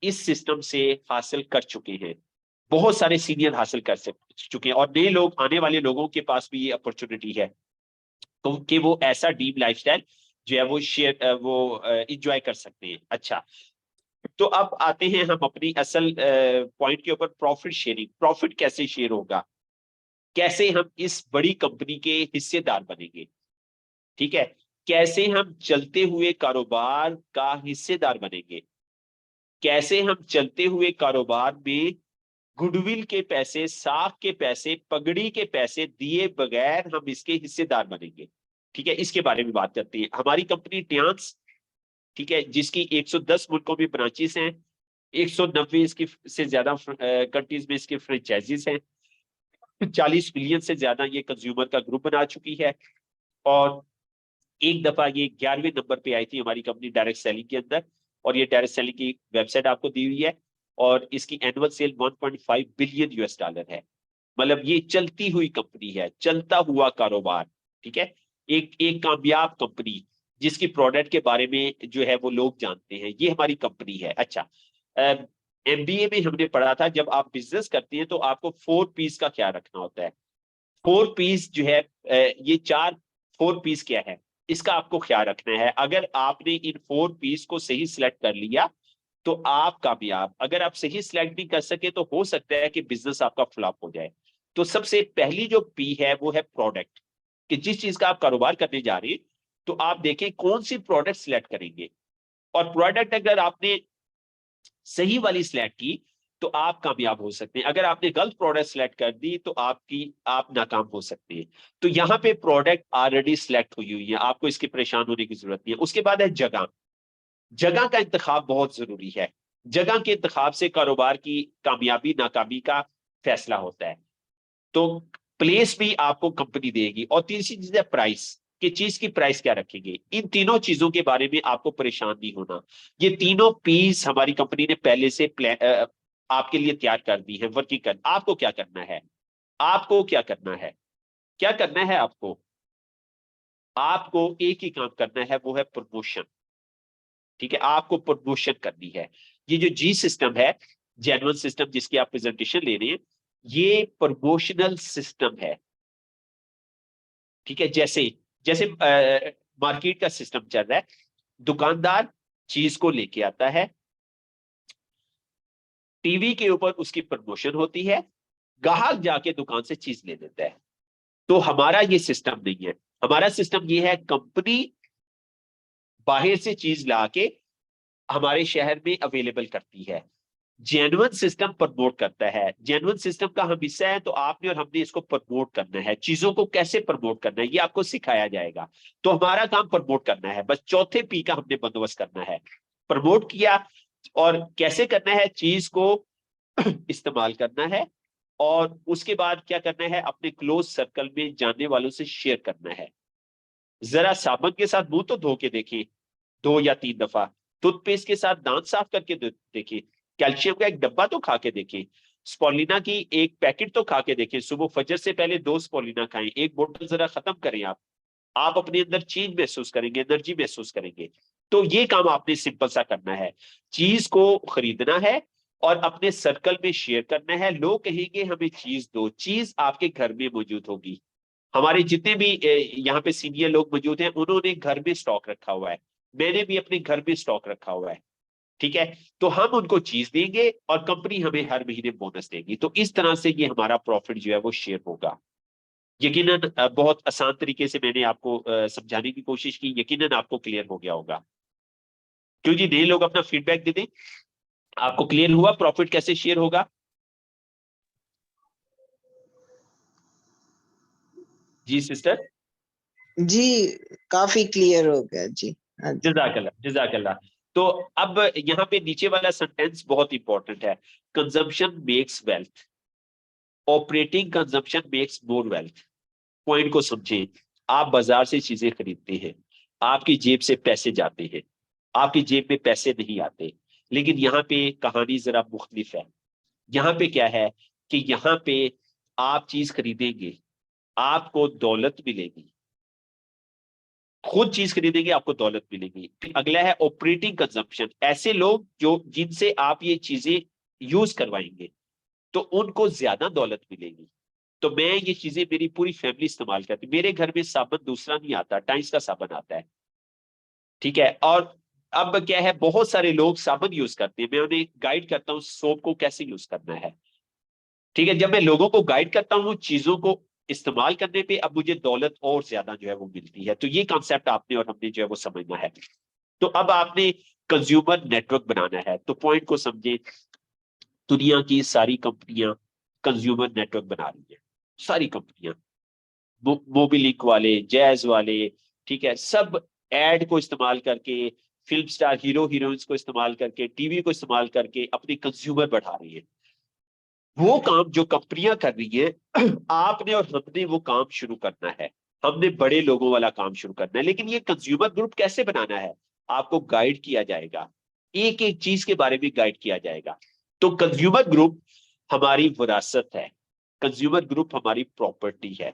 इस सिस्टम से हासिल कर चुके हैं, बहुत सारे सीनियर हासिल कर चुके हैं, और नए लोग, आने वाले लोगों के पास भी ये अपॉर्चुनिटी है तो कि वो ऐसा ड्रीम लाइफस्टाइल जो है वो शेयर वो इंजॉय कर सकते हैं। अच्छा, तो अब आते हैं हम अपनी असल पॉइंट के ऊपर, प्रॉफिट शेयरिंग। प्रॉफिट कैसे शेयर होगा, कैसे हम इस बड़ी कंपनी के हिस्सेदार बनेंगे। ठीक है, कैसे हम चलते हुए कारोबार का हिस्सेदार बनेंगे, कैसे हम चलते हुए कारोबार में गुडविल के पैसे, साख के पैसे, पगड़ी के पैसे दिए बगैर हम इसके हिस्सेदार बनेंगे। ठीक है, इसके बारे में बात करते हैं। हमारी कंपनी टियांस, ठीक है, जिसकी 110 मुल्कों में ब्रांचेस हैं, 190 इसकी से ज्यादा कंट्रीज में इसके फ्रेंचाइजीज हैं। 40 मिलियन से ज्यादा ये कंज्यूमर का ग्रुप बना चुकी है। और एक दफा ये 11वें नंबर पे आई थी हमारी कंपनी डायरेक्ट सेलिंग के अंदर, और ये डायरेक्ट सेलिंग की वेबसाइट आपको दी हुई है, और इसकी annual sale 1.5 billion US dollar है। मतलब ये चलती हुई कंपनी है, चलता हुआ कारोबार, ठीक है, एक एक कामयाब कंपनी जिसकी प्रोडक्ट के बारे में जो है वो लोग जानते हैं, ये हमारी कंपनी है। अच्छा, एमबीए में हमने पढ़ा था जब आप बिजनेस करते हैं तो आपको 4 पीस का ख्याल रखना होता है। 4 पीस जो है, ये 4 पीस क्या है इसका आपको ख्याल रखना है। अगर आपने इन 4 पीस को सही सिलेक्ट कर लिया तो आप कामयाब, अगर आप सही सिलेक्ट नहीं कर सके तो हो सकता है कि बिजनेस आपका फ्लॉप हो जाए। तो सबसे पहली जो पी है वो है प्रोडक्ट, कि जिस चीज का आप कारोबार करने जा रहे हैं तो आप देखें कौन सी प्रोडक्ट सिलेक्ट करेंगे, और प्रोडक्ट अगर आपने सही वाली सिलेक्ट की तो आप कामयाब हो सकते हैं। अगर आपने गलत प्रोडक्ट सिलेक्ट कर दी तो आप नाकाम हो सकते हैं। तो यहाँ पे प्रोडक्ट ऑलरेडी सिलेक्ट हुई है, आपको इसकी परेशान होने की जरूरत नहीं है। उसके बाद है जगह। जगह का इंतखाब बहुत जरूरी है। जगह के इंतखाब से कारोबार की कामयाबी नाकामी का फैसला होता है। तो प्लेस भी आपको कंपनी देगी। और तीसरी चीज है प्राइस, कि चीज की प्राइस क्या रखेंगे। इन तीनों चीजों के बारे में आपको परेशान नहीं होना। ये तीनों पीस हमारी कंपनी ने पहले से आपके लिए तैयार कर दी है, वर्किंग कर। आपको क्या करना है, आपको क्या करना है, क्या करना है आपको, आपको एक ही काम करना है, वो है प्रमोशन। ठीक है, आपको प्रमोशन करनी है। ये जो जी सिस्टम है, जेन्युइन सिस्टम जिसकी आप प्रेजेंटेशन ले रहे हैं, ये प्रमोशनल सिस्टम है। ठीक है, जैसे जैसे मार्केट का सिस्टम चल रहा है, दुकानदार चीज को लेके आता है, टीवी के ऊपर उसकी प्रमोशन होती है, ग्राहक जाके दुकान से चीज ले लेता है। तो हमारा ये सिस्टम नहीं है। हमारा सिस्टम ये है, कंपनी बाहर से चीज लाके हमारे शहर में अवेलेबल करती है। जेन्युइन सिस्टम प्रमोट करता है। जेन्युइन सिस्टम का हम हिस्सा है, तो आपने और हमने इसको प्रमोट करना है। चीजों को कैसे प्रमोट करना है ये आपको सिखाया जाएगा। तो हमारा काम प्रमोट करना है, बस चौथे पी का हमने बंदोबस्त करना है। प्रमोट किया, और कैसे करना है, चीज को इस्तेमाल करना है, और उसके बाद क्या करना है, अपने क्लोज सर्कल में जानने वालों से शेयर करना है। जरा साबुन के साथ मुंह तो धो के देखिए 2 या 3 दफा, टूथपेस्ट के साथ दांत साफ करके देखिए, कैल्शियम का एक डब्बा तो खा के देखें, स्पोलिना की एक पैकेट तो खा के देखें। सुबह फजर से पहले 2 स्पोलिना खाएं, एक बोतल जरा खत्म करें। आप अपने अंदर चेंज महसूस करेंगे, एनर्जी महसूस करेंगे। तो ये काम आपने सिंपल सा करना है। चीज को खरीदना है और अपने सर्कल में शेयर करना है। लोग कहेंगे हमें चीज दो, चीज आपके घर में मौजूद होगी। हमारे जितने भी यहाँ पे सीनियर लोग मौजूद हैं, उन्होंने घर में स्टॉक रखा हुआ है, मैंने भी अपने घर में स्टॉक रखा हुआ है। ठीक है, तो हम उनको चीज देंगे और कंपनी हमें हर महीने बोनस देगी। तो इस तरह से ये हमारा प्रॉफिट जो है वो शेयर होगा। यकीनन बहुत आसान तरीके से मैंने आपको समझाने की कोशिश की, यकीनन आपको क्लियर हो गया होगा। क्यों जी, नए लोग अपना फीडबैक दे दें। आपको क्लियर हुआ प्रॉफिट कैसे शेयर होगा? जी सिस्टर। जी, काफी क्लियर हो गया जी। हाँ जी। जज़ाकल्लाह, जज़ाकल्लाह। तो अब यहाँ पे नीचे वाला सेंटेंस बहुत इंपॉर्टेंट है। Consumption makes wealth, operating consumption makes more wealth. Point को समझें। आप बाजार से चीजें खरीदते हैं, आपकी जेब से पैसे जाते हैं, आपकी जेब में पैसे नहीं आते। लेकिन यहाँ पे कहानी जरा मुख्तलिफ है। यहाँ पे क्या है कि यहाँ पे आप चीज खरीदेंगे, आपको दौलत मिलेगी। खुद चीज खरीदेंगे, आपको दौलत मिलेगी। फिर अगला है ऑपरेटिंग कंजम्पशन। ऐसे लोग जो जिनसे आप ये चीजें यूज करवाएंगे तो उनको ज्यादा दौलत मिलेगी। तो मैं ये चीजें मेरी पूरी फैमिली इस्तेमाल करती। मेरे घर में साबुन दूसरा नहीं आता, टाइम्स का साबुन आता है। ठीक है, और अब क्या है, बहुत सारे लोग साबुन यूज करते हैं, मैं उन्हें गाइड करता हूँ सोप को कैसे यूज करना है। ठीक है, जब मैं लोगों को गाइड करता हूँ चीजों को इस्तेमाल करने पे, अब मुझे दौलत और ज्यादा जो है वो मिलती है। तो ये कॉन्सेप्ट आपने और हमने जो है वो समझना है। तो अब आपने कंज्यूमर नेटवर्क बनाना है। तो पॉइंट को समझे, दुनिया की सारी कंपनियां कंज्यूमर नेटवर्क बना रही है, सारी कंपनियां, मोबिलिक वाले, जैज वाले, ठीक है, सब एड को इस्तेमाल करके फिल्म स्टार हीरो हीरोइंस को इस्तेमाल करके, टीवी को इस्तेमाल करके अपने कंज्यूमर बढ़ा रही है। वो काम जो कंपनियां कर रही हैं, आपने और हमने वो काम शुरू करना है। हमने बड़े लोगों वाला काम शुरू करना है। लेकिन ये कंज्यूमर ग्रुप कैसे बनाना है, आपको गाइड किया जाएगा, एक एक चीज के बारे में गाइड किया जाएगा। तो कंज्यूमर ग्रुप हमारी विरासत है, कंज्यूमर ग्रुप हमारी प्रॉपर्टी है।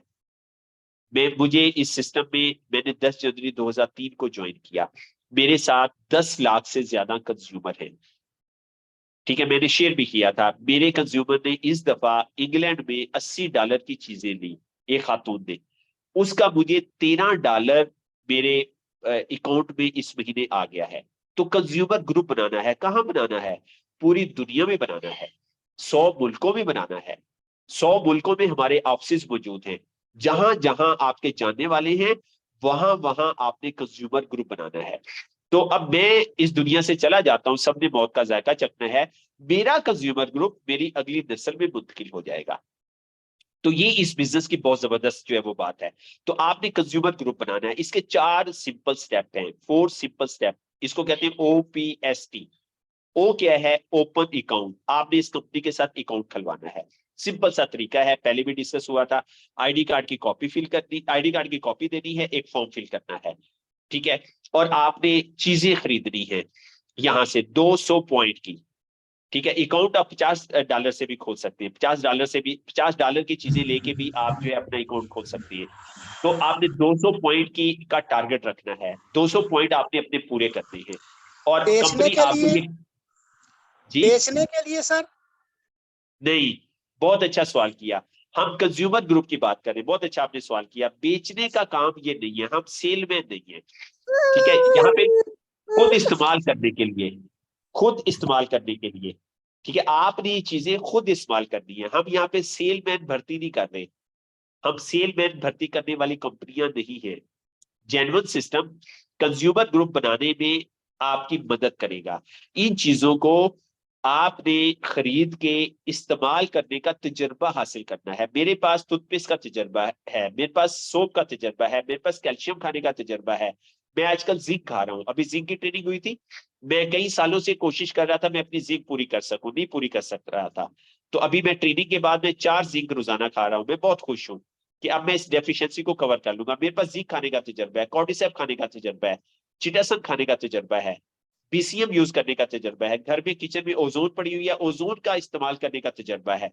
मुझे इस सिस्टम में मैंने 10 जनवरी 2003 को ज्वाइन किया। मेरे साथ 10 लाख से ज्यादा कंज्यूमर हैं। ठीक है, मैंने शेयर भी किया था। मेरे कंज्यूमर ने इस दफा इंग्लैंड में $80 की चीजें ली, एक खातून ने, उसका मुझे $13 मेरे अकाउंट में इस महीने आ गया है। तो कंज्यूमर ग्रुप बनाना है, कहाँ बनाना है? पूरी दुनिया में बनाना है, 100 मुल्कों में बनाना है। 100 मुल्कों में हमारे ऑफिस मौजूद हैं। जहां जहां आपके जानने वाले हैं, वहां वहां आपने कंज्यूमर ग्रुप बनाना है। तो अब मैं इस दुनिया से चला जाता हूं, सबने मौत का जायका चखना है। मेरा कंज्यूमर ग्रुप मेरी अगली नस्ल में मुंतकिल हो जाएगा। तो ये इस बिजनेस की बहुत जबरदस्त जो है वो बात है। तो आपने कंज्यूमर ग्रुप बनाना है। इसके 4 सिंपल स्टेप हैं, 4 सिंपल स्टेप। इसको कहते हैं OPST। ओ क्या है? Open account. आपने इस कंपनी के साथ अकाउंट खुलवाना है। सिंपल सा तरीका है, पहले भी डिस्कस हुआ था। आईडी कार्ड की कॉपी फिल करनी, आईडी कार्ड की कॉपी देनी है, एक फॉर्म फिल करना है, ठीक है। और आपने चीजें खरीदनी है यहां से 200 पॉइंट की, ठीक है। अकाउंट आप $50 से भी खोल सकते हैं, $50 से भी, $50 की चीजें लेके भी आप जो है अपना अकाउंट खोल सकते हैं। तो आपने 200 पॉइंट की का टारगेट रखना है, 200 पॉइंट आपने अपने पूरे करने हैं। और बेचने कंपनी के आपको लिए, ये, जी बेचने के लिए सर? नहीं, बहुत अच्छा सवाल किया। हम कंज्यूमर ग्रुप की बात करें, बहुत अच्छा आपने सवाल किया। बेचने का काम ये नहीं है, हम सेलमैन नहीं है, ठीक है। यहाँ पे खुद इस्तेमाल करने के लिए, खुद इस्तेमाल करने के लिए, ठीक है। आपने ये चीजें खुद इस्तेमाल करनी है। हम यहाँ पे सेलमैन भर्ती नहीं कर रहे, हम सेलमैन भर्ती करने वाली कंपनियां नहीं है। जेन्युइन सिस्टम कंज्यूमर ग्रुप बनाने में आपकी मदद करेगा। इन चीजों को आपने खरीद के इस्तेमाल करने का तजुर्बा हासिल करना है। मेरे पास टूथपेस्ट का तजुर्बा है, मेरे पास सोप का तजुर्बा है, मेरे पास कैल्शियम खाने का तजुर्बा है। मैं आजकल जिंक खा रहा हूँ, अभी जिंक की ट्रेनिंग हुई थी। मैं कई सालों से कोशिश कर रहा था मैं अपनी जिंक पूरी कर सकूं, नहीं पूरी कर सक रहा था। तो अभी मैं ट्रेनिंग के बाद में 4 जिंक रोजाना खा रहा हूँ। मैं बहुत खुश हूँ कि अब मैं इस डेफिशिएंसी को कवर कर लूंगा। मेरे पास जिंक खाने का तजुर्बा है, कॉर्टिसेप खाने का तजुर्बा है, चिटासन खाने का तजुर्बा है, BCM यूज करने का तजुर्बा है, घर में किचन में ओजोन पड़ी हुई है, ओजोन का इस्तेमाल करने का तजुर्बा है।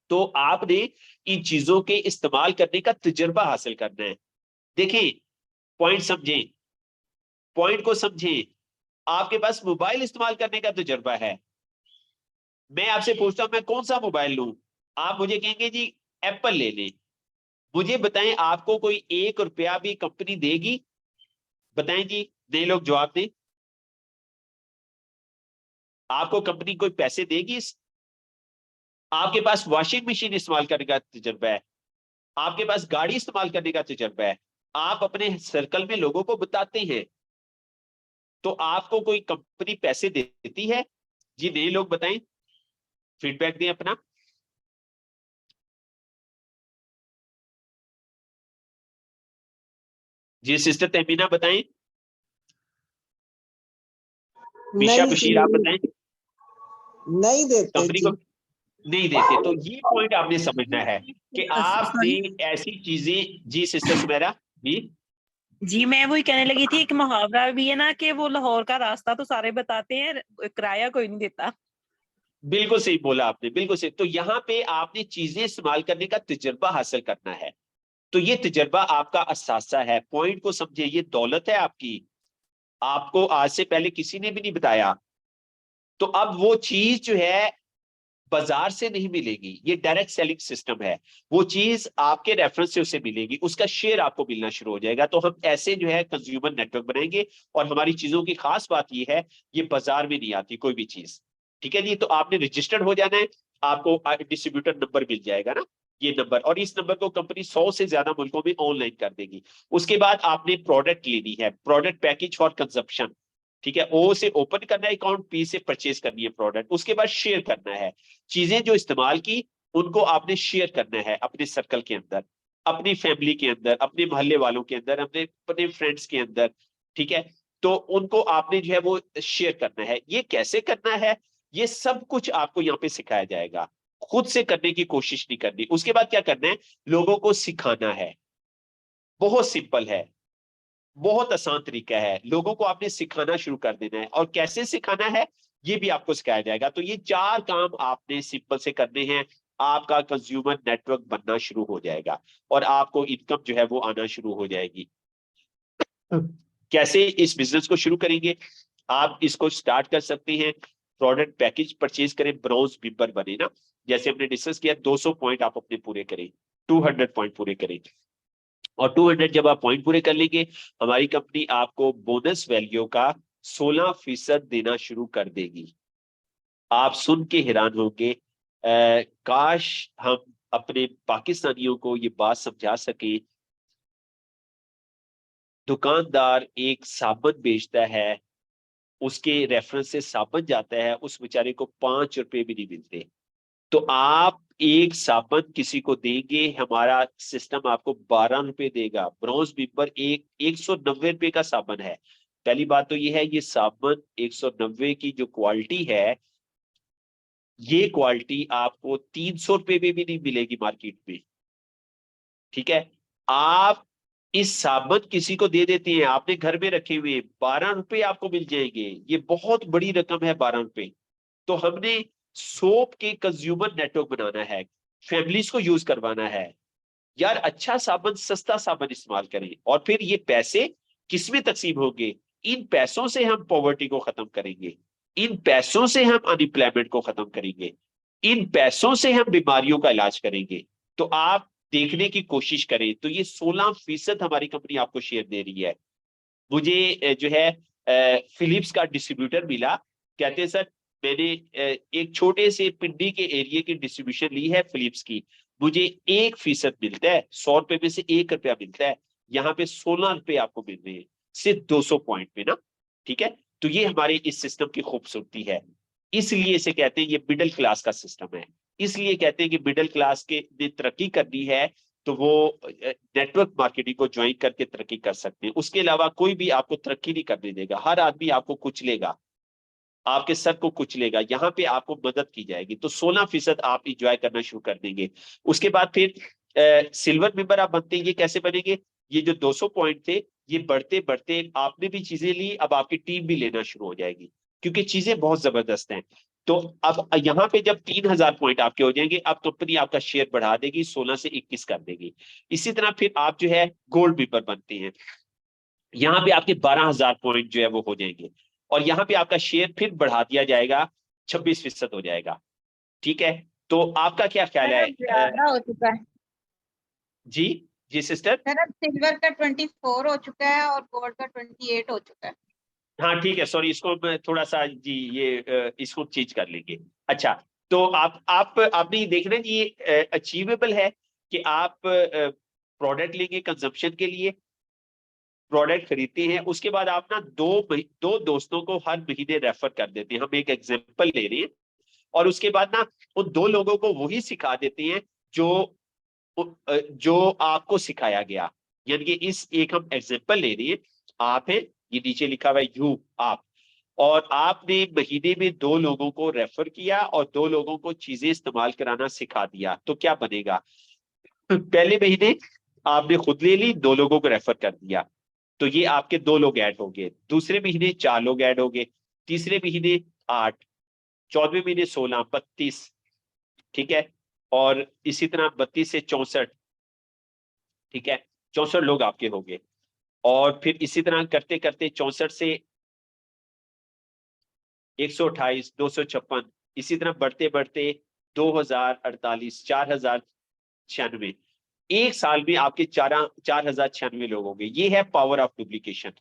तो आपने इन चीजों के इस्तेमाल करने का तजुर्बा हासिल करना है। देखिए, पॉइंट समझें, पॉइंट को समझें। आपके पास मोबाइल इस्तेमाल करने का तजुर्बा है। मैं आपसे पूछता हूं मैं कौन सा मोबाइल लूं, आप मुझे कहेंगे जी एप्पल ले लें। मुझे बताएं, आपको कोई ₹1 भी कंपनी देगी? बताएं जी, दे लोग जवाब दें। आपको कंपनी कोई पैसे देगी? आपके पास वॉशिंग मशीन इस्तेमाल करने का तजुर्बा है, आपके पास गाड़ी इस्तेमाल करने का तजुर्बा है, आप अपने सर्कल में लोगों को बताते हैं, तो आपको कोई कंपनी पैसे देती है? जी नए लोग बताएं, फीडबैक दें अपना। जी सिस्टर तहमीना बताएं। मिशा नहीं बशीर आप जी, बताएं। नहीं देते कंपनी जी। को नहीं देते। तो ये पॉइंट आपने समझना है कि आपने सॉरी ऐसी चीजें, जी सिस्टर सुमेरा जी। जी, मैं वही कहने लगी थी, एक मुहावरा भी है ना कि वो लाहौर का रास्ता तो सारे बताते हैं, किराया कोई नहीं देता। बिल्कुल सही बोला आपने, बिल्कुल सही। तो यहाँ पे आपने चीजें इस्तेमाल करने का तजुर्बा हासिल करना है। तो ये तजुर्बा आपका असासा है। पॉइंट को समझे, ये दौलत है आपकी, आपको आज से पहले किसी ने भी नहीं बताया। तो अब वो चीज जो है बाजार से नहीं मिलेगी, ये डायरेक्ट सेलिंग सिस्टम है। वो चीज आपके रेफरेंस से उसे मिलेगी, उसका शेयर आपको मिलना शुरू हो जाएगा। तो हम ऐसे जो है कंज्यूमर नेटवर्क बनाएंगे। और हमारी चीजों की खास बात ये है, ये बाजार में नहीं आती कोई भी चीज, ठीक है जी। तो आपने रजिस्टर्ड हो जाना है, आपको डिस्ट्रीब्यूटर नंबर मिल जाएगा ना, ये नंबर, और इस नंबर को कंपनी 100 से ज्यादा मुल्कों में ऑनलाइन कर देगी। उसके बाद आपने प्रोडक्ट लेनी है, प्रोडक्ट पैकेज फॉर कंजप्शन, ठीक है। O से ओपन करना है अकाउंट, P से परचेज करनी है प्रोडक्ट। उसके बाद शेयर करना है चीजें जो इस्तेमाल की, उनको आपने शेयर करना है अपने सर्कल के अंदर, अपनी फैमिली के अंदर, अपने मोहल्ले वालों के अंदर, अपने अपने फ्रेंड्स के अंदर, ठीक है। तो उनको आपने जो है वो शेयर करना है। ये कैसे करना है, ये सब कुछ आपको यहाँ पे सिखाया जाएगा। खुद से करने की कोशिश नहीं करनी। उसके बाद क्या करना है, लोगों को सिखाना है। बहुत सिंपल है, बहुत आसान तरीका है। लोगों को आपने सिखाना शुरू कर देना है, और कैसे सिखाना है ये भी आपको सिखाया जाएगा। तो ये 4 काम आपने सिंपल से करने हैं, आपका कंज्यूमर नेटवर्क बनना शुरू हो जाएगा और आपको इनकम जो है वो आना शुरू हो जाएगी। कैसे इस बिजनेस को शुरू करेंगे, आप इसको स्टार्ट कर सकते हैं। प्रोडक्ट पैकेज परचेज करें, ब्राउज मेंबर बने ना, जैसे हमने डिस्कस किया 200 पॉइंट आप अपने पूरे करें, 200 पॉइंट पूरे करें, और 200 जब आप पॉइंट पूरे कर लेंगे, हमारी कंपनी आपको बोनस वैल्यू का 16% देना शुरू कर देगी। आप सुन के हैरान होंगे, काश हम अपने पाकिस्तानियों को ये बात समझा सके। दुकानदार एक साबुन बेचता है, उसके रेफरेंस से साबुन जाता है, उस बेचारे को 5 रुपए भी नहीं मिलते। तो आप एक साबुन किसी को देंगे, हमारा सिस्टम आपको 12 रुपए देगा। ब्रॉन्ज मेंबर 190 रुपए का साबुन है। पहली बात तो ये है, ये साबुन 190 की जो क्वालिटी है, ये क्वालिटी आपको 300 रुपए में भी नहीं मिलेगी मार्केट में। ठीक है, आप इस साबुन किसी को दे देते हैं, आपने घर में रखे हुए, 12 रुपए आपको मिल जाएंगे। ये बहुत बड़ी रकम है 12 रुपए। तो हमने सोप के कंज्यूमर नेटवर्क बनाना है, फैमिलीज को यूज करवाना है। यार अच्छा साबुन, सस्ता साबुन इस्तेमाल करें, और फिर ये पैसे किसमें तकसीम होंगे, इन पैसों से हम पॉवर्टी को खत्म करेंगे, इन पैसों से हम अनएम्प्लॉयमेंट को खत्म करेंगे, इन पैसों से हम बीमारियों का इलाज करेंगे। तो आप देखने की कोशिश करें। तो ये 16% हमारी कंपनी आपको शेयर दे रही है। मुझे जो है फिलिप्स का डिस्ट्रीब्यूटर मिला, कहते हैं सर मैंने एक छोटे से पिंडी के एरिया की डिस्ट्रीब्यूशन ली है फिलिप्स की, मुझे 1% मिलता है, 100 रुपए में से 1 रुपया मिलता है। यहाँ पे 16 रुपए आपको मिल रहे हैं सिर्फ 200 पॉइंट पे ना। ठीक है, तो ये हमारे इस सिस्टम की खूबसूरती है। इसलिए इसे कहते हैं ये मिडिल क्लास का सिस्टम है। इसलिए कहते हैं कि मिडिल क्लास के ने तरक्की करनी है तो वो नेटवर्क मार्केटिंग को ज्वाइन करके तरक्की कर सकते हैं। उसके अलावा कोई भी आपको तरक्की नहीं करने देगा। हर आदमी आपको कुचलेगा, आपके सर को कुचलेगा। यहाँ पे आपको मदद की जाएगी। तो 16% आप इंजॉय करना शुरू कर देंगे। उसके बाद फिर सिल्वर मेंबर आप बनते हैं। ये कैसे बनेंगे, ये जो 200 पॉइंट थे, ये बढ़ते बढ़ते आपने भी चीजें ली, अब आपकी टीम भी लेना शुरू हो जाएगी, क्योंकि चीजें बहुत जबरदस्त हैं। तो अब यहाँ पे जब 3000 पॉइंट आपके हो जाएंगे, अब कंपनी आपका शेयर बढ़ा देगी, 16 से 21 कर देगी। इसी तरह फिर आप जो है गोल्ड मेंबर बनते हैं, यहाँ पे आपके 12,000 पॉइंट जो है वो हो जाएंगे, और यहाँ पे आपका शेयर फिर बढ़ा दिया जाएगा, 26% हो जाएगा। ठीक है, तो आपका क्या ख्याल है? ज्यादा हो चुका है जी जी सिस्टर। सर, अब सिल्वर का 24 हो चुका है और गोल्ड का 28 हो चुका है। हाँ ठीक है, सॉरी, इसको मैं थोड़ा सा जी ये इसको चेंज कर लेंगे। अच्छा, तो आपने ये देखना जी, ये अचीवेबल है कि आप प्रोडक्ट लेंगे कंजप्शन के लिए, प्रोडक्ट खरीदते हैं, उसके बाद आप ना दो दोस्तों को हर महीने रेफर कर देते हैं। हम एक एग्जांपल ले रहे हैं, और उसके बाद ना उन 2 लोगों को वही सिखा देते हैं जो आपको सिखाया गया। यानी कि इस एक हम एग्जांपल ले रहे हैं, आप है, ये नीचे लिखा हुआ है यू, आप, और आपने महीने में 2 लोगों को रेफर किया और 2 लोगों को चीजें इस्तेमाल कराना सिखा दिया। तो क्या बनेगा, पहले महीने आपने खुद ले ली, 2 लोगों को रेफर कर दिया, तो ये आपके 2 लोग ऐड हो गए। दूसरे महीने 4 लोग ऐड हो गए, तीसरे महीने 8, चौथे महीने 16, 32। ठीक है, और इसी तरह 32 से 64, ठीक है, 64 लोग आपके हो गए। और फिर इसी तरह करते करते 64 से 128, 256, इसी तरह बढ़ते बढ़ते 2048, 4096, एक साल में आपके 4096 लोग होंगे। ये है पावर ऑफ डुप्लीकेशन,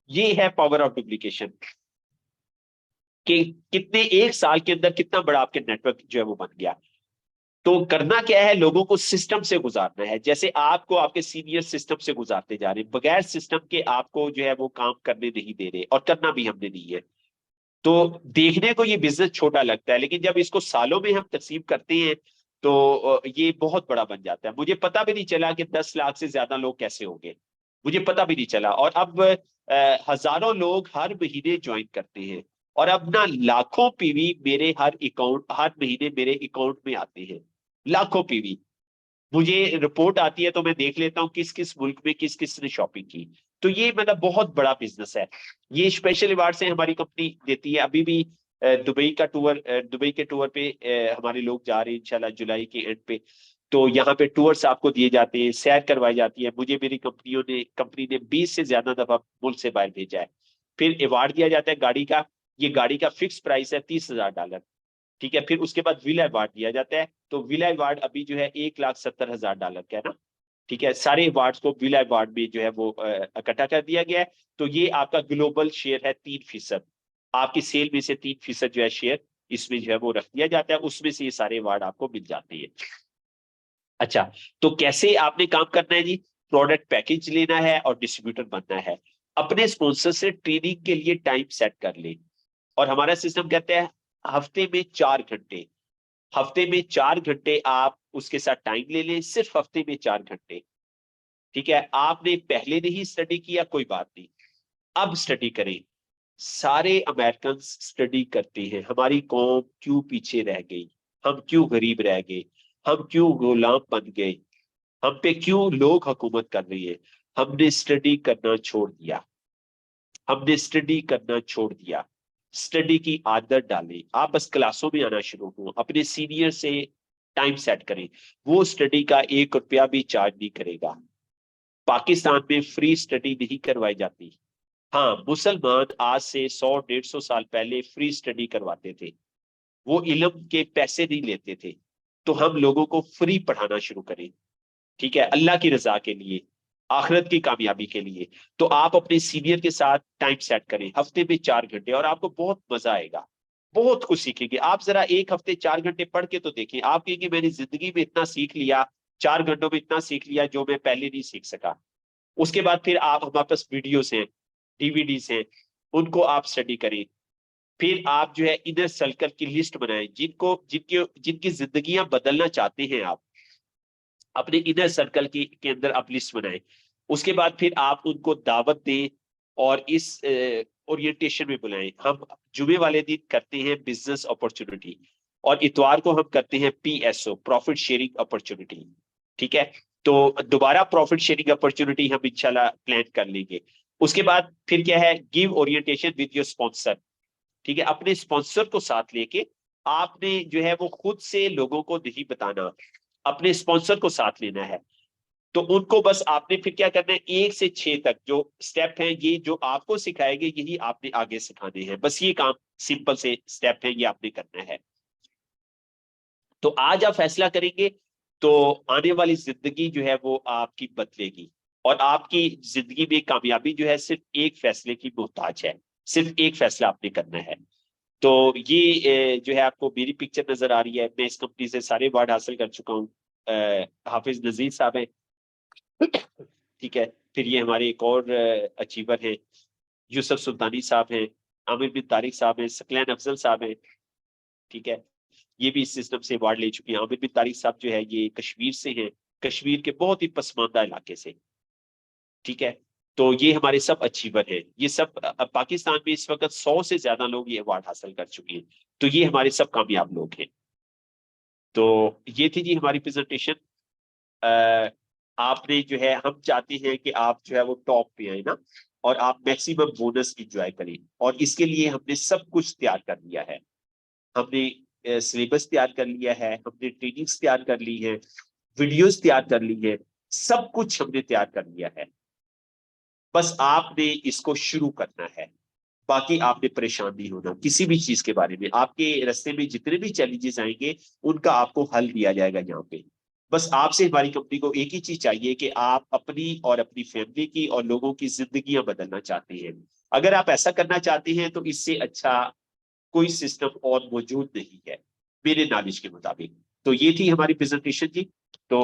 ये है पावर ऑफ डुप्लीकेशन कि कितने एक साल के अंदर कितना बड़ा आपके नेटवर्क जो है वो बन गया। तो करना क्या है, लोगों को सिस्टम से गुजारना है, जैसे आपको आपके सीनियर सिस्टम से गुजारते जा रहे हैं। बगैर सिस्टम के आपको जो है वो काम करने नहीं दे रहे, और करना भी हमने नहीं है। तो देखने को ये बिजनेस छोटा लगता है, लेकिन जब इसको सालों में हम तकसीम करते हैं तो ये बहुत बड़ा बन जाता है। मुझे पता भी नहीं चला कि 10 लाख से ज्यादा लोग कैसे होंगे। मुझे पता भी नहीं चला। और अब हजारों लोग हर महीने ज्वाइन करते हैं और अब ना लाखों पीवी मेरे हर महीने मेरे अकाउंट में आते हैं, लाखों पीवी। मुझे रिपोर्ट आती है तो मैं देख लेता हूँ किस किस मुल्क में किस किस ने शॉपिंग की। तो ये मतलब बहुत बड़ा बिजनेस है। ये स्पेशल अवार्ड से हमारी कंपनी देती है। अभी भी दुबई के टूर पे हमारे लोग जा रहे हैं इंशाल्लाह जुलाई के एंड पे। तो यहाँ पे टूर्स आपको दिए जाते हैं, सैर करवाई जाती है। मुझे मेरी कंपनी ने 20 से ज्यादा दफा मुल्क से बाहर भेजा है। फिर अवार्ड दिया जाता है गाड़ी का। ये गाड़ी का फिक्स प्राइस है $30,000। ठीक है, फिर उसके बाद विला अवार्ड दिया जाता है। तो विला अवार्ड अभी जो है $1,70,000 का है ना। ठीक है, सारे अवार्ड्स को विला अवार्ड में जो है वो इकट्ठा कर दिया गया है। तो ये आपका ग्लोबल शेयर है 3%। आपकी सेल में से 3% जो है शेयर इसमें जो है वो रख दिया जाता है, उसमें से ये सारे अवार्ड आपको मिल जाते हैं। अच्छा, तो कैसे आपने काम करना है जी? प्रोडक्ट पैकेज लेना है और डिस्ट्रीब्यूटर बनना है। अपने स्पॉन्सर से ट्रेनिंग के लिए टाइम सेट कर ले। और हमारा सिस्टम कहते हैं हफ्ते में 4 घंटे, हफ्ते में 4 घंटे आप उसके साथ टाइम ले लें, सिर्फ हफ्ते में 4 घंटे। ठीक है, आपने पहले नहीं स्टडी किया कोई बात नहीं, अब स्टडी करें। सारे अमेरिकन स्टडी करते हैं हमारी कौम क्यों पीछे रह गई, हम क्यों गरीब रह गए, हम क्यों गुलाम बन गए, हम पे क्यों लोग हुकूमत कर रही है। हमने स्टडी करना छोड़ दिया, हमने स्टडी करना छोड़ दिया। स्टडी की आदत डालें। आप बस क्लासों में आना शुरू हो, अपने सीनियर से टाइम सेट करें। वो स्टडी का ₹1 भी चार्ज नहीं करेगा। पाकिस्तान में फ्री स्टडी नहीं करवाई जाती। हाँ, मुसलमान आज से 100-150 साल पहले फ्री स्टडी करवाते थे, वो इल्म के पैसे नहीं लेते थे। तो हम लोगों को फ्री पढ़ाना शुरू करें। ठीक है, अल्लाह की रजा के लिए, आखिरत की कामयाबी के लिए। तो आप अपने सीनियर के साथ टाइम सेट करें, हफ्ते में 4 घंटे, और आपको बहुत मजा आएगा, बहुत कुछ सीखेंगे आप। जरा एक हफ्ते 4 घंटे पढ़ के तो देखें, आप कहेंगे मैंने जिंदगी में इतना सीख लिया, 4 घंटों में इतना सीख लिया जो मैं पहले नहीं सीख सका। उसके बाद फिर आप, हमारे पास वीडियोस हैं, डीवीडीज हैं, उनको आप स्टडी करें। फिर आप जो है इनर सर्कल की लिस्ट बनाएं, जिनकी जिंदगियां बदलना चाहते हैं आप, अपने इनर सर्कल के अंदर आप लिस्ट बनाएं। उसके बाद फिर आप उनको दावत दें और इस ओरिएंटेशन में बुलाएं। हम जुमे वाले दिन करते हैं बिजनेस अपॉर्चुनिटी, और इतवार को हम करते हैं PSO, प्रॉफिट शेयरिंग अपॉर्चुनिटी। ठीक है, तो दोबारा प्रॉफिट शेयरिंग अपॉर्चुनिटी हम इंशाल्लाह प्लान कर लेंगे। उसके बाद फिर क्या है, give orientation with your sponsor. ठीक है, अपने स्पॉन्सर को साथ लेके आपने जो है वो खुद से लोगों को नहीं बताना, अपने स्पॉन्सर को साथ लेना है। तो उनको बस आपने फिर क्या करना है, 1 से 6 तक जो स्टेप हैं, ये जो आपको सिखाएंगे यही आपने आगे सिखाने हैं। बस ये काम सिंपल से स्टेप है, ये आपने करना है। तो आज आप फैसला करेंगे तो आने वाली जिंदगी जो है वो आपकी बदलेगी, और आपकी जिंदगी में कामयाबी जो है सिर्फ एक फैसले की मोहताज है। सिर्फ एक फैसला आपने करना है। तो ये जो है आपको मेरी पिक्चर नजर आ रही है। मैं इस कंपनी से सारे अवार्ड हासिल कर चुका हूँ। हाफिज नजीर साहब है, ठीक है। फिर ये हमारे एक और अचीवर हैं, यूसुफ सुल्तानी साहब हैं, आमिर बिन तारिक साहब हैं, सकलैन अफजल साहब हैं। ठीक है, ये भी इस सिस्टम से अवार्ड ले चुके हैं। आमिर बिन तारिक साहब जो है ये कश्मीर से हैं, कश्मीर के बहुत ही पसमानदा इलाके से। ठीक है, तो ये हमारे सब अचीवर हैं। ये सब पाकिस्तान में इस वक्त 100 से ज्यादा लोग ये अवार्ड हासिल कर चुके हैं। तो ये हमारे सब कामयाब लोग हैं। तो ये थी जी हमारी प्रेजेंटेशन। आपने जो है, हम चाहते हैं कि आप जो है वो टॉप पे आए ना, और आप मैक्सिमम बोनस इंजॉय करें। और इसके लिए हमने सब कुछ तैयार कर लिया है। हमने सिलेबस तैयार कर लिया है, हमने ट्रेनिंग्स तैयार कर ली है, वीडियोस तैयार कर ली है, सब कुछ हमने तैयार कर लिया है। बस आपने इसको शुरू करना है। बाकी आपने परेशान नहीं होना किसी भी चीज के बारे में। आपके रास्ते में जितने भी चैलेंजेस आएंगे उनका आपको हल दिया जाएगा यहाँ पे। बस आपसे हमारी कंपनी को एक ही चीज चाहिए कि आप अपनी और अपनी फैमिली की और लोगों की जिंदगियां बदलना चाहते हैं। अगर आप ऐसा करना चाहते हैं तो इससे अच्छा कोई सिस्टम और मौजूद नहीं है मेरे नॉलेज के मुताबिक। तो ये थी हमारी प्रेजेंटेशन जी। तो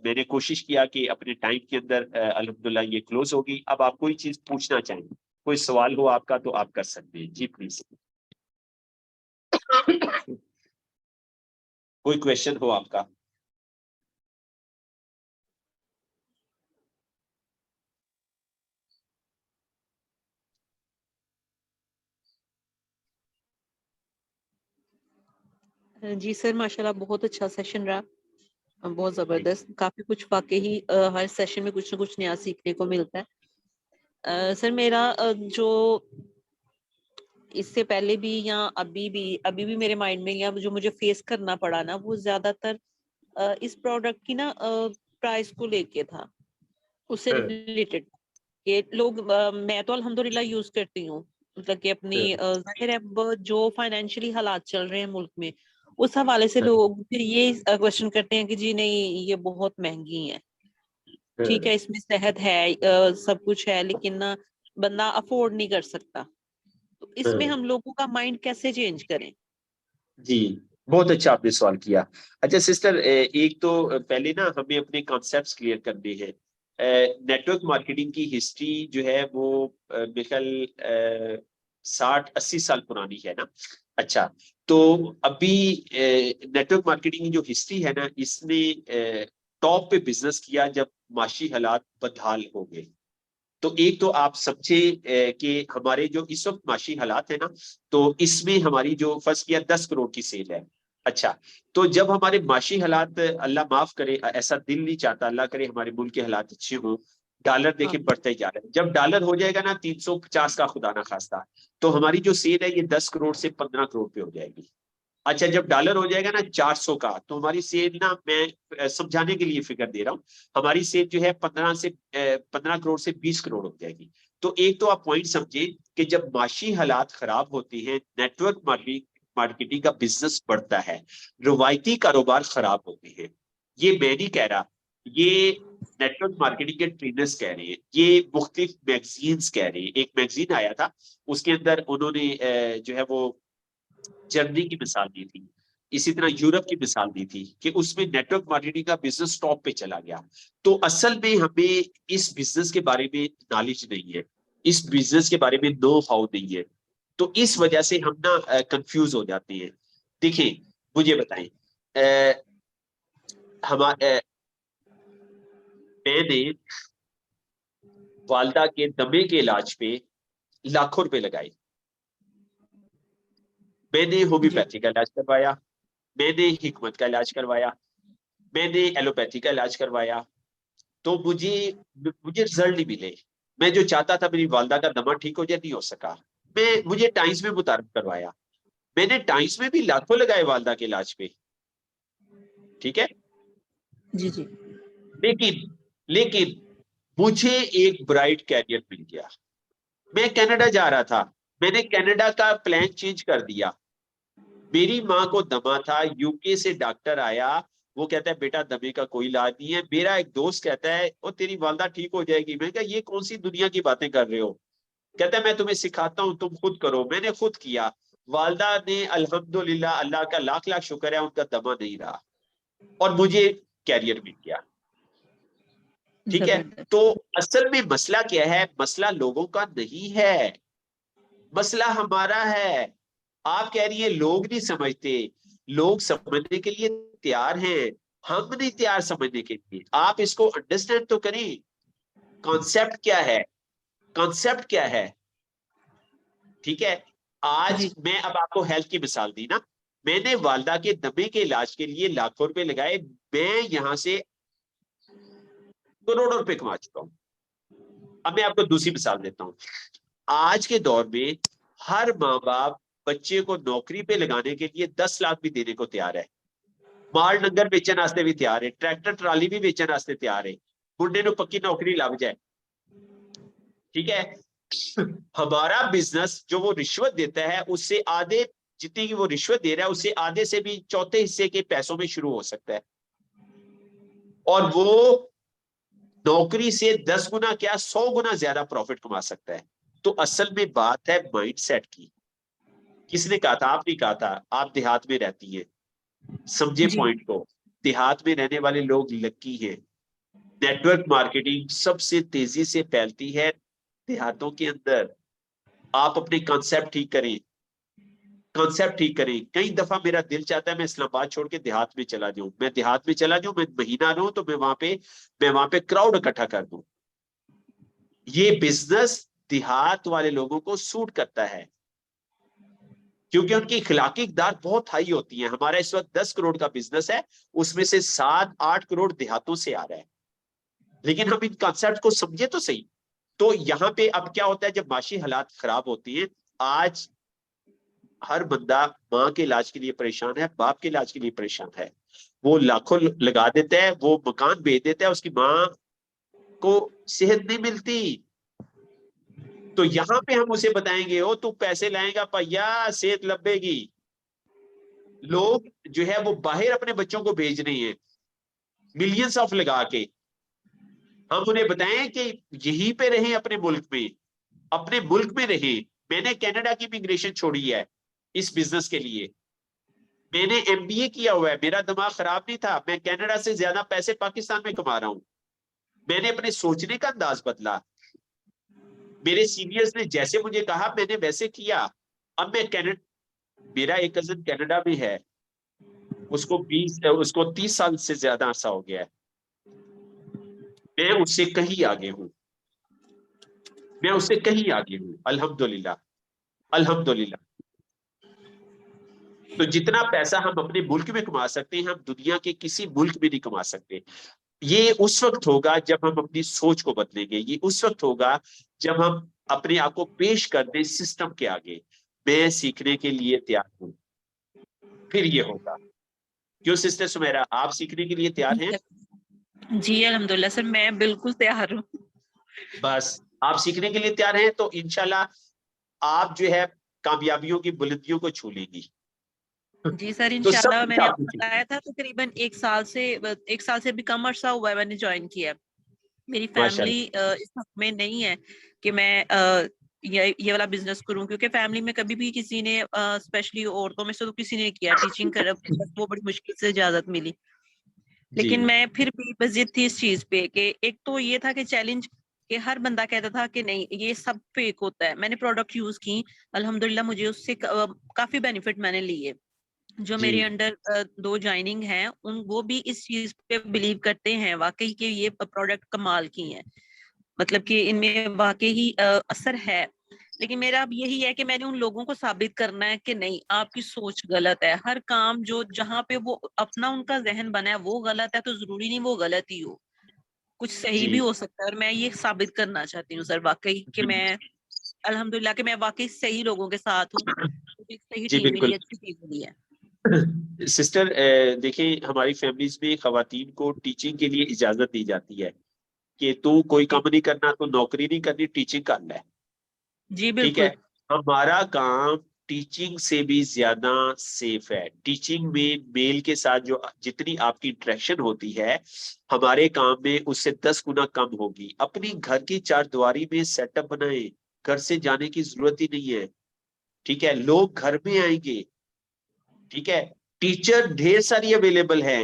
मैंने कोशिश किया कि अपने टाइम के अंदर अल्हम्दुलिल्लाह ये क्लोज होगी। अब आप कोई चीज पूछना चाहें, कोई सवाल हो आपका तो आप कर सकते हैं जी, प्लीज। कोई क्वेश्चन हो आपका? जी सर, माशाल्लाह बहुत अच्छा सेशन रहा, बहुत जबरदस्त, काफी कुछ वाकई हर सेशन में कुछ ना कुछ नया सीखने को मिलता है। सर मेरा जो इससे पहले भी या अभी भी मेरे माइंड में या जो मुझे फेस करना पड़ा ना, वो ज्यादातर इस प्रोडक्ट की ना प्राइस को लेके था, उससे रिलेटेड। ये लोग मैं तो अल्हम्दुलिल्लाह यूज करती हूँ, मतलब कि अपनी जाहिर है जो फाइनेंशियली हालात चल रहे हैं मुल्क में, उस हवाले से लोग फिर ये क्वेश्चन करते हैं कि जी नहीं ये बहुत महंगी है। ठीक है, इसमें सेहत है, सब कुछ है, लेकिन ना बंदा अफोर्ड नहीं कर सकता। तो इसमें हम लोगों का माइंड कैसे चेंज करें? जी, बहुत अच्छा आपने सवाल किया। अच्छा सिस्टर, एक तो पहले ना हमें अपने कॉन्सेप्ट्स क्लियर करने हैं। नेटवर्क मार्केटिंग की हिस्ट्री जो है वो मेरे ख्याल 60-80 साल पुरानी है ना। अच्छा, तो अभी नेटवर्क मार्केटिंग की जो हिस्ट्री है ना, इसने टॉप पे बिजनेस किया जब माशी हालात बदहाल हो गए। तो एक तो आप समझे कि हमारे जो इस वक्त माशी हालात है ना, तो इसमें हमारी जो फर्स्ट किया 10 करोड़ की सेल है। अच्छा, तो जब हमारे माशी हालात, अल्लाह माफ करे, ऐसा दिल नहीं चाहता, अल्लाह करे हमारे मुल्क के हालात अच्छे हों, डॉलर देखे बढ़ते ही जा रहे हैं। जब डॉलर हो जाएगा ना 350 का, खुदा ना खास्ता, तो हमारी जो सेल है ये 10 करोड़ से 15 करोड़ पे हो जाएगी। अच्छा, जब डॉलर हो जाएगा ना 400 का, तो हमारी सेल ना, मैं समझाने के लिए फिगर दे रहा हूँ, हमारी सेल जो है 15 करोड़ से 20 करोड़ हो जाएगी। तो एक तो आप पॉइंट समझे कि जब माशी हालात खराब होते हैं, नेटवर्क मार्केटिंग का बिजनेस बढ़ता है, रवायती कारोबार खराब होते हैं। ये मैं नहीं कह रहा, ये नेटवर्क मार्केटिंग के ट्रेनर्स कह रहे हैं, ये मुख्तलिफ मैगजीन्स कह रहे हैं। एक मैगजीन आया था, उसके अंदर उन्होंने जो है वो जर्मनी की मिसाल दी थी, इसी तरह यूरोप की मिसाल दी थी कि उसमें नेटवर्क मार्केटिंग का बिजनेस टॉप पे चला गया। तो असल में हमें इस बिजनेस के बारे में नॉलेज नहीं है, इस बिजनेस के बारे में नो हाउ नहीं है, तो इस वजह से हम ना कंफ्यूज हो जाते हैं। देखिए, मुझे बताएं, हमारे मैंने वालदा के दमे के इलाज पे लाखों रुपए लगाए, मैंने होम्योपैथी का इलाज करवाया, मैंने हिकमत का इलाज करवाया, मैंने एलोपैथी का इलाज करवाया, तो मुझे मुझे रिजल्ट नहीं मिले। मैं जो चाहता था मेरी वालदा का दमा ठीक हो जाए, नहीं हो सका। मुझे टाइम्स में मुतारफ करवाया, मैंने टाइम्स में भी लाखों लगाए वालदा के इलाज पे, ठीक है। जी जी। लेकिन लेकिन मुझे एक ब्राइट कैरियर मिल गया। मैं कनाडा जा रहा था, मैंने कनाडा का प्लान चेंज कर दिया। मेरी माँ को दमा था, यूके से डॉक्टर आया, वो कहता है बेटा दमे का कोई इलाज नहीं है। मेरा एक दोस्त कहता है वो तेरी वालदा ठीक हो जाएगी। मैं कहा ये कौन सी दुनिया की बातें कर रहे हो। कहता है मैं तुम्हें सिखाता हूँ, तुम खुद करो। मैंने खुद किया, वालदा ने अल्हम्दुलिल्लाह, अल्लाह का लाख लाख शुक्र है, उनका दमा नहीं रहा और मुझे कैरियर मिल गया, ठीक है। तो असल में मसला क्या है, मसला लोगों का नहीं है, मसला हमारा है। आप कह रही है लोग नहीं समझते, लोग समझने के लिए तैयार हैं, हम नहीं तैयार समझने के लिए। आप इसको अंडरस्टैंड तो करें, कॉन्सेप्ट क्या है, कॉन्सेप्ट क्या है, ठीक है। आज मैं अब आपको हेल्थ की मिसाल दी ना, मैंने वालदा के दमे के इलाज के लिए लाखों रुपए लगाए, मैं यहां से करोड़ों रुपए कमा चुका हूं। अब मैं आपको दूसरी मिसाल देता हूं। आज के दौर में हर माँ बाप बच्चे को नौकरी पे लगाने के लिए 10 लाख भी देने को तैयार है, माल डंगर बेचन वास्ते भी तैयार है, ट्रैक्टर ट्राली भी बेचन वास्ते तैयार है, मुंडे को पक्की नौकरी लग जाए, ठीक है। हमारा बिजनेस जो वो रिश्वत देता है, उससे आधे, जितनी की वो रिश्वत दे रहा है उससे आधे से भी चौथे हिस्से के पैसों में शुरू हो सकता है, और वो नौकरी से 10 गुना क्या 100 गुना ज्यादा प्रॉफिट कमा सकता है। तो असल में बात है माइंडसेट की। किसने कहा था? आपने कहा था, आप देहात में रहती है, समझे पॉइंट को। देहात में रहने वाले लोग लकी हैं, नेटवर्क मार्केटिंग सबसे तेजी से फैलती है देहातों के अंदर। आप अपने कॉन्सेप्ट ठीक करें, कॉन्सेप्ट ठीक करें। कई दफा मेरा दिल चाहता है मैं इस्लामाबाद छोड़ के देहात में चला जाऊं, मैं देहात में चला जाऊं, मैं महीना रहूं, तो मैं वहां पे क्राउड इकट्ठा कर दूं। ये बिजनेस देहात वाले लोगों को सूट करता है, क्योंकि उनकी इखलाकी इक़दार बहुत हाई होती है। हमारा इस वक्त 10 करोड़ का बिजनेस है, उसमें से 7-8 करोड़ देहातों से आ रहा है। लेकिन हम इन कॉन्सेप्ट को समझे तो सही। तो यहाँ पे अब क्या होता है, जब माशी हालात खराब होती हैं, आज हर बंदा माँ के इलाज के लिए परेशान है, बाप के इलाज के लिए परेशान है, वो लाखों लगा देता है, वो मकान बेच देता है, उसकी माँ को सेहत नहीं मिलती। तो यहाँ पे हम उसे बताएंगे, ओ तू पैसे लाएगा भैया, सेहत लबेगी। लोग जो है वो बाहर अपने बच्चों को भेज रहे हैं मिलियंस ऑफ लगा के। हम उन्हें बताएं कि यहीं पे रहे, अपने मुल्क में, अपने मुल्क में रहे। मैंने कनाडा की इमिग्रेशन छोड़ी है इस बिजनेस के लिए। मैंने एमबीए किया हुआ है, मेरा दिमाग खराब नहीं था, मैं कनाडा से ज्यादा पैसे पाकिस्तान में कमा रहा हूं। मैंने अपने सोचने का अंदाज बदला, मेरे सीनियर्स ने जैसे मुझे कहा मैंने वैसे किया। अब मैं मेरा एक कजन कनाडा में है, उसको 30 साल से ज्यादा अरसा हो गया है। मैं उससे कहीं आगे हूं, मैं उससे कहीं आगे हूं, अल्हम्दुलिल्लाह, अल्हम्दुलिल्लाह। तो जितना पैसा हम अपने मुल्क में कमा सकते हैं, हम दुनिया के किसी मुल्क में नहीं कमा सकते। ये उस वक्त होगा जब हम अपनी सोच को बदलेंगे, ये उस वक्त होगा जब हम अपने आप को पेश कर दें सिस्टम के आगे, मैं सीखने के लिए तैयार हूं, फिर ये होगा। क्यों सिस्टर सुमेरा, आप सीखने के लिए तैयार हैं? जी अल्हम्दुलिल्लाह सर, मैं बिल्कुल तैयार हूँ। बस आप सीखने के लिए तैयार हैं तो इंशाल्लाह आप जो है कामयाबियों की बुलंदियों को छू लेंगी। जी सर, तो सब इंशाल्लाह। कुछ मैंने आप आपको बताया था तकरीबन 1 साल से भी कम अरसा हुआ है मैंने ज्वाइन किया है। मेरी फैमिली माशाल्लाह। इस हक में नहीं है कि मैं ये वाला बिजनेस करूं, क्योंकि फैमिली में कभी भी किसी ने स्पेशली औरतों में से तो किसी ने किया टीचिंग कर, वो बड़ी मुश्किल से इजाजत मिली। जी लेकिन मैं फिर भी बजिद थी इस चीज पे कि एक तो ये था कि चैलेंज कि हर बंदा कहता था कि नहीं ये सब फेक होता है। मैंने प्रोडक्ट यूज की, अल्हम्दुलिल्लाह मुझे उससे काफी बेनिफिट मैंने लिए। जो जी मेरे अंडर 2 ज्वाइनिंग हैं उन वो भी इस चीज पे बिलीव करते हैं वाकई कि ये प्रोडक्ट कमाल की हैं, मतलब कि इनमें वाकई ही असर है। लेकिन मेरा अब यही है कि मैंने उन लोगों को साबित करना है कि नहीं, आपकी सोच गलत है। हर काम जो जहाँ पे वो अपना उनका जहन बना है वो गलत है, तो जरूरी नहीं वो गलत ही हो, कुछ सही भी जी हो सकता है। और मैं ये साबित करना चाहती हूँ सर वाकई कि मैं अल्हम्दुलिल्लाह कि मैं वाकई सही लोगों के साथ हूँ, मुझे एक सही जी टीम मिली, बिल्कुल। अच्छी टीम मिली है। सिस्टर देखिए, हमारी फैमिलीज में खवातीन को टीचिंग के लिए इजाजत दी जाती है कि तू कोई जी काम नहीं करना, तो नौकरी नहीं करनी, टीचिंग करना है। जी ठीक है, बिल्कुल। हमारा काम टीचिंग से भी ज्यादा सेफ है। टीचिंग में मेल के साथ जो जितनी आपकी इंटरेक्शन होती है, हमारे काम में उससे 10 गुना कम होगी। अपनी घर की चारदीवारी में सेटअप बनाए, घर से जाने की जरूरत ही नहीं है। ठीक है, लोग घर में आएंगे। ठीक है, टीचर ढेर सारी अवेलेबल है,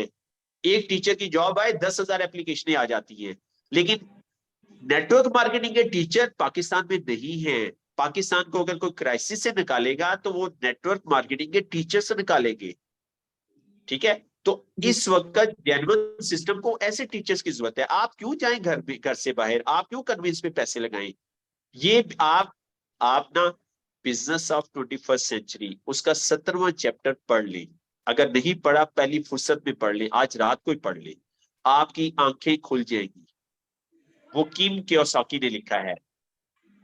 एक टीचर की जॉब आए 10,000 एप्लीकेशनें आ जाती हैं। लेकिन नेटवर्क मार्केटिंग के टीचर पाकिस्तान में नहीं है। पाकिस्तान को अगर कोई क्राइसिस से निकालेगा तो वो नेटवर्क मार्केटिंग के टीचर से निकालेंगे। ठीक है, तो जी इस वक्त का जेन्युइन सिस्टम को ऐसे टीचर्स की जरूरत है। आप क्यों जाएं घर से बाहर, आप क्यों कन्विंस पे पैसे लगाएं? ये आप ना बिजनेस ऑफ 21st सेंचुरी उसका 17वां चैप्टर पढ़ लें। अगर नहीं पढ़ा, पहली फुर्सत में पढ़ लें, आज रात को ही पढ़ लें, आपकी आंखें खुल जाएंगी। वो किम कियोसाकी ने लिखा है,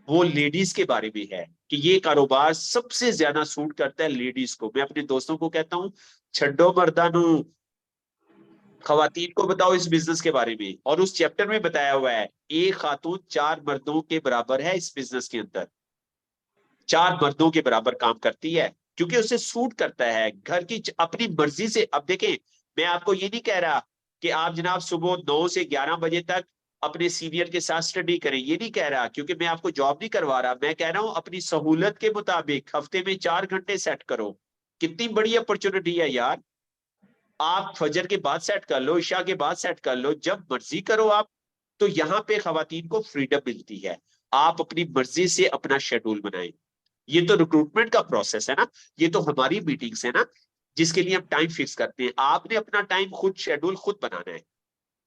वो लेडीज के बारे में है कि ये कारोबार सबसे ज्यादा सूट करता है लेडीज को। मैं अपने दोस्तों को कहता हूं, छड्डो मर्दानू, खवातीन को बताओ इस बिजनेस के बारे में। और उस चैप्टर में बताया हुआ है, एक खातून 4 मर्दों के बराबर है इस बिजनेस के अंदर, 4 मर्दों के बराबर काम करती है, क्योंकि उसे सूट करता है घर की अपनी मर्जी से। अब देखें, मैं आपको ये नहीं कह रहा कि आप जनाब सुबह 9 से 11 बजे तक अपने सीनियर के साथ स्टडी करें, ये नहीं कह रहा, क्योंकि मैं आपको जॉब नहीं करवा रहा। मैं कह रहा हूं अपनी सहूलत के मुताबिक हफ्ते में 4 घंटे सेट करो। कितनी बड़ी अपॉर्चुनिटी है यार। आप फजर के बाद सेट कर लो, ईशा के बाद सेट कर लो, जब मर्जी करो आप। तो यहाँ पे खवातीन को फ्रीडम मिलती है, आप अपनी मर्जी से अपना शेड्यूल बनाएं। ये तो रिक्रूटमेंट का प्रोसेस है ना, ये तो हमारी मीटिंग्स है ना, जिसके लिए हम टाइम फिक्स करते हैं। आपने अपना टाइम खुद शेड्यूल खुद बनाना है।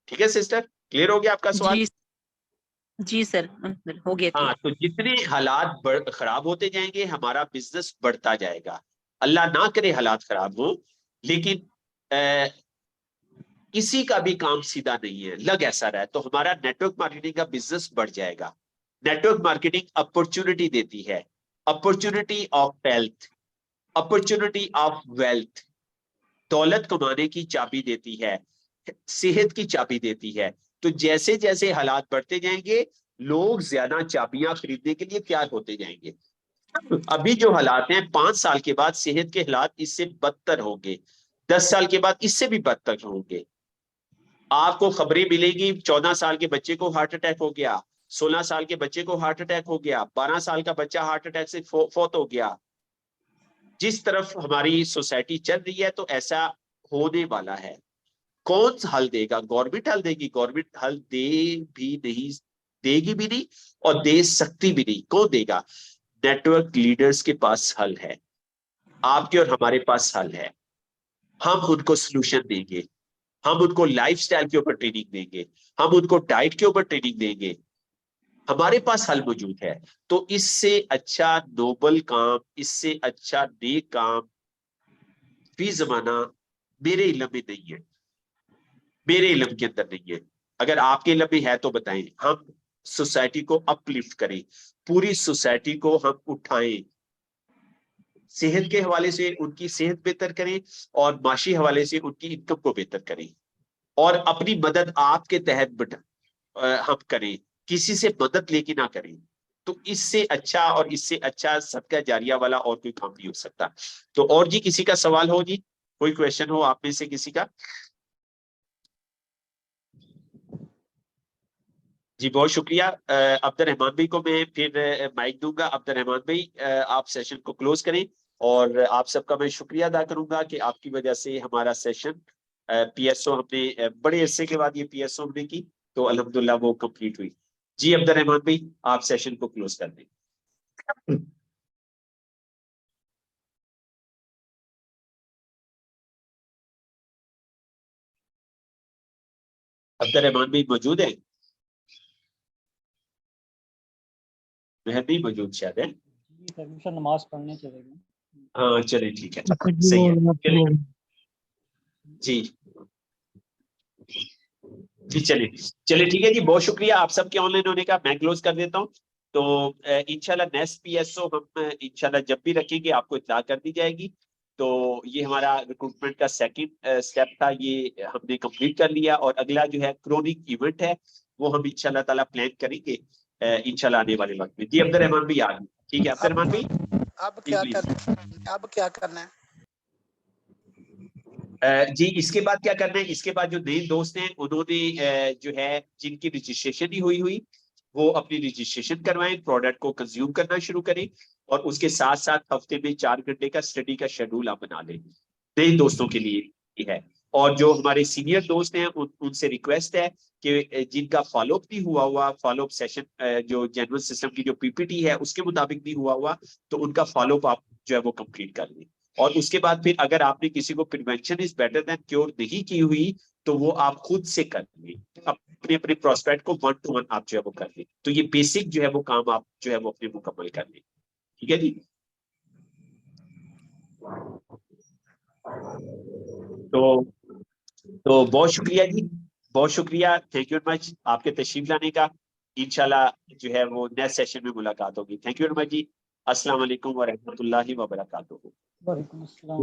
ठीक है सिस्टर, क्लियर हो गया आपका सवाल? जी जी सर, हो गया हाँ, क्लियर। तो जितने हालात खराब होते जाएंगे, हमारा बिजनेस बढ़ता जाएगा। अल्लाह ना करे हालात खराब हो, लेकिन किसी का भी काम सीधा नहीं है, लग ऐसा रहा है। तो हमारा नेटवर्क मार्केटिंग का बिजनेस बढ़ जाएगा। नेटवर्क मार्केटिंग अपॉर्चुनिटी देती है, opportunity of health, opportunity of wealth, दौलत कमाने की चाबी देती है, सेहत की चाबी देती है। तो जैसे जैसे हालात बढ़ते जाएंगे, लोग ज्यादा चाबियां खरीदने के लिए तैयार होते जाएंगे। अभी जो हालात हैं, 5 साल के बाद सेहत के हालात इससे बदतर होंगे, 10 साल के बाद इससे भी बदतर होंगे। आपको खबरें मिलेगी 14 साल के बच्चे को हार्ट अटैक हो गया, 16 साल के बच्चे को हार्ट अटैक हो गया, 12 साल का बच्चा हार्ट अटैक से फौत हो गया। जिस तरफ हमारी सोसाइटी चल रही है, तो ऐसा होने वाला है। कौन हल देगा? गवर्नमेंट हल देगी? गवर्नमेंट हल देगी भी नहीं और दे सकती भी नहीं। कौन देगा? नेटवर्क लीडर्स के पास हल है, आपके और हमारे पास हल है। हम उनको सोल्यूशन देंगे, हम उनको लाइफस्टाइल के ऊपर ट्रेनिंग देंगे, हम उनको डाइट के ऊपर ट्रेनिंग देंगे, हमारे पास हल मौजूद है। तो इससे अच्छा नोबल काम, इससे अच्छा नेक काम भी जमाना मेरे इल्म में नहीं है, मेरे इल्म के अंदर नहीं है। अगर आपके इल्म में है तो बताएं। हम सोसाइटी को अपलिफ्ट करें, पूरी सोसाइटी को हम उठाएं, सेहत के हवाले से उनकी सेहत बेहतर करें और माशी हवाले से उनकी इनकम को बेहतर करें, और अपनी मदद आपके तहत हम करें, किसी से मदद लेके ना करें। तो इससे अच्छा और इससे अच्छा सदका जारिया वाला और कोई काम नहीं हो सकता। तो और जी किसी का सवाल हो जी, कोई क्वेश्चन हो आप में से किसी का? जी बहुत शुक्रिया। अब्दुर्रहमान भाई को मैं फिर माइक दूंगा। अब्दुर्रहमान भाई आप सेशन को क्लोज करें, और आप सबका मैं शुक्रिया अदा करूंगा कि आपकी वजह से हमारा सेशन पीएसओ हमने बड़े अरसे के बाद ये पीएसओ हमने की, तो अल्हम्दुलिल्लाह वो कंप्लीट हुई। जी अब्दुर्रहमान भाई आप सेशन को क्लोज कर दें। अब्दुर्रहमान भाई मौजूद है? वह नहीं मौजूद शायद है। नमाज पढ़ने चले गए। हाँ चलिए ठीक है, सही है। जी जी चलिए चलिए ठीक है जी, बहुत शुक्रिया आप सबके ऑनलाइन होने का। मैं क्लोज कर देता हूँ। तो इंशाल्लाह नेक्स्ट पीएसओ हम इंशाल्लाह जब भी रखेंगे आपको इत्तला कर दी जाएगी। तो ये हमारा रिक्रूटमेंट का सेकंड स्टेप था, ये हमने कंप्लीट कर लिया। और अगला जो है क्रोनिक इवेंट है, वो हम इंशाल्लाह ताला प्लान करेंगे इंशाल्लाह आने वाले वक्त में। जी अब्दुर्रहमान भी आ गए, ठीक है अब्दुर्रहमान भाई अब क्या करना है? जी इसके बाद क्या करना है? इसके बाद जो नए दोस्त हैं उन्होंने जो है जिनकी रजिस्ट्रेशन ही हुई वो अपनी रजिस्ट्रेशन करवाएं, प्रोडक्ट को कंज्यूम करना शुरू करें, और उसके साथ साथ हफ्ते में 4 घंटे का स्टडी का शेड्यूल आप बना लें। नए दोस्तों के लिए है। और जो हमारे सीनियर दोस्त हैं उनसे रिक्वेस्ट है कि जिनका फॉलोअप नहीं हुआ फॉलोअप सेशन जो जेन्युइन सिस्टम की जो पीपीटी है उसके मुताबिक नहीं हुआ, तो उनका फॉलोअप आप जो है वो कंप्लीट कर लें। और उसके बाद फिर अगर आपने किसी को prevention is better than cure नहीं की हुई, तो वो आप खुद से कर लें, अपने अपने प्रोस्पेक्ट को 1 to 1 आप जो है वो कर लें। तो ये बेसिक जो है वो काम आप जो है वो अपने मुकम्मल कर लें, ठीक है जी। तो बहुत शुक्रिया जी, बहुत शुक्रिया, थैंक यू वेरी मच आपके तशरीफ लाने का। इंशाल्लाह जो है वो नेक्स्ट सेशन में मुलाकात होगी। थैंक यू वेरी मच जी। अस्सलाम वालेकुम व रहमतुल्लाहि व बरकातुहू। वालेकुम अस्सलाम।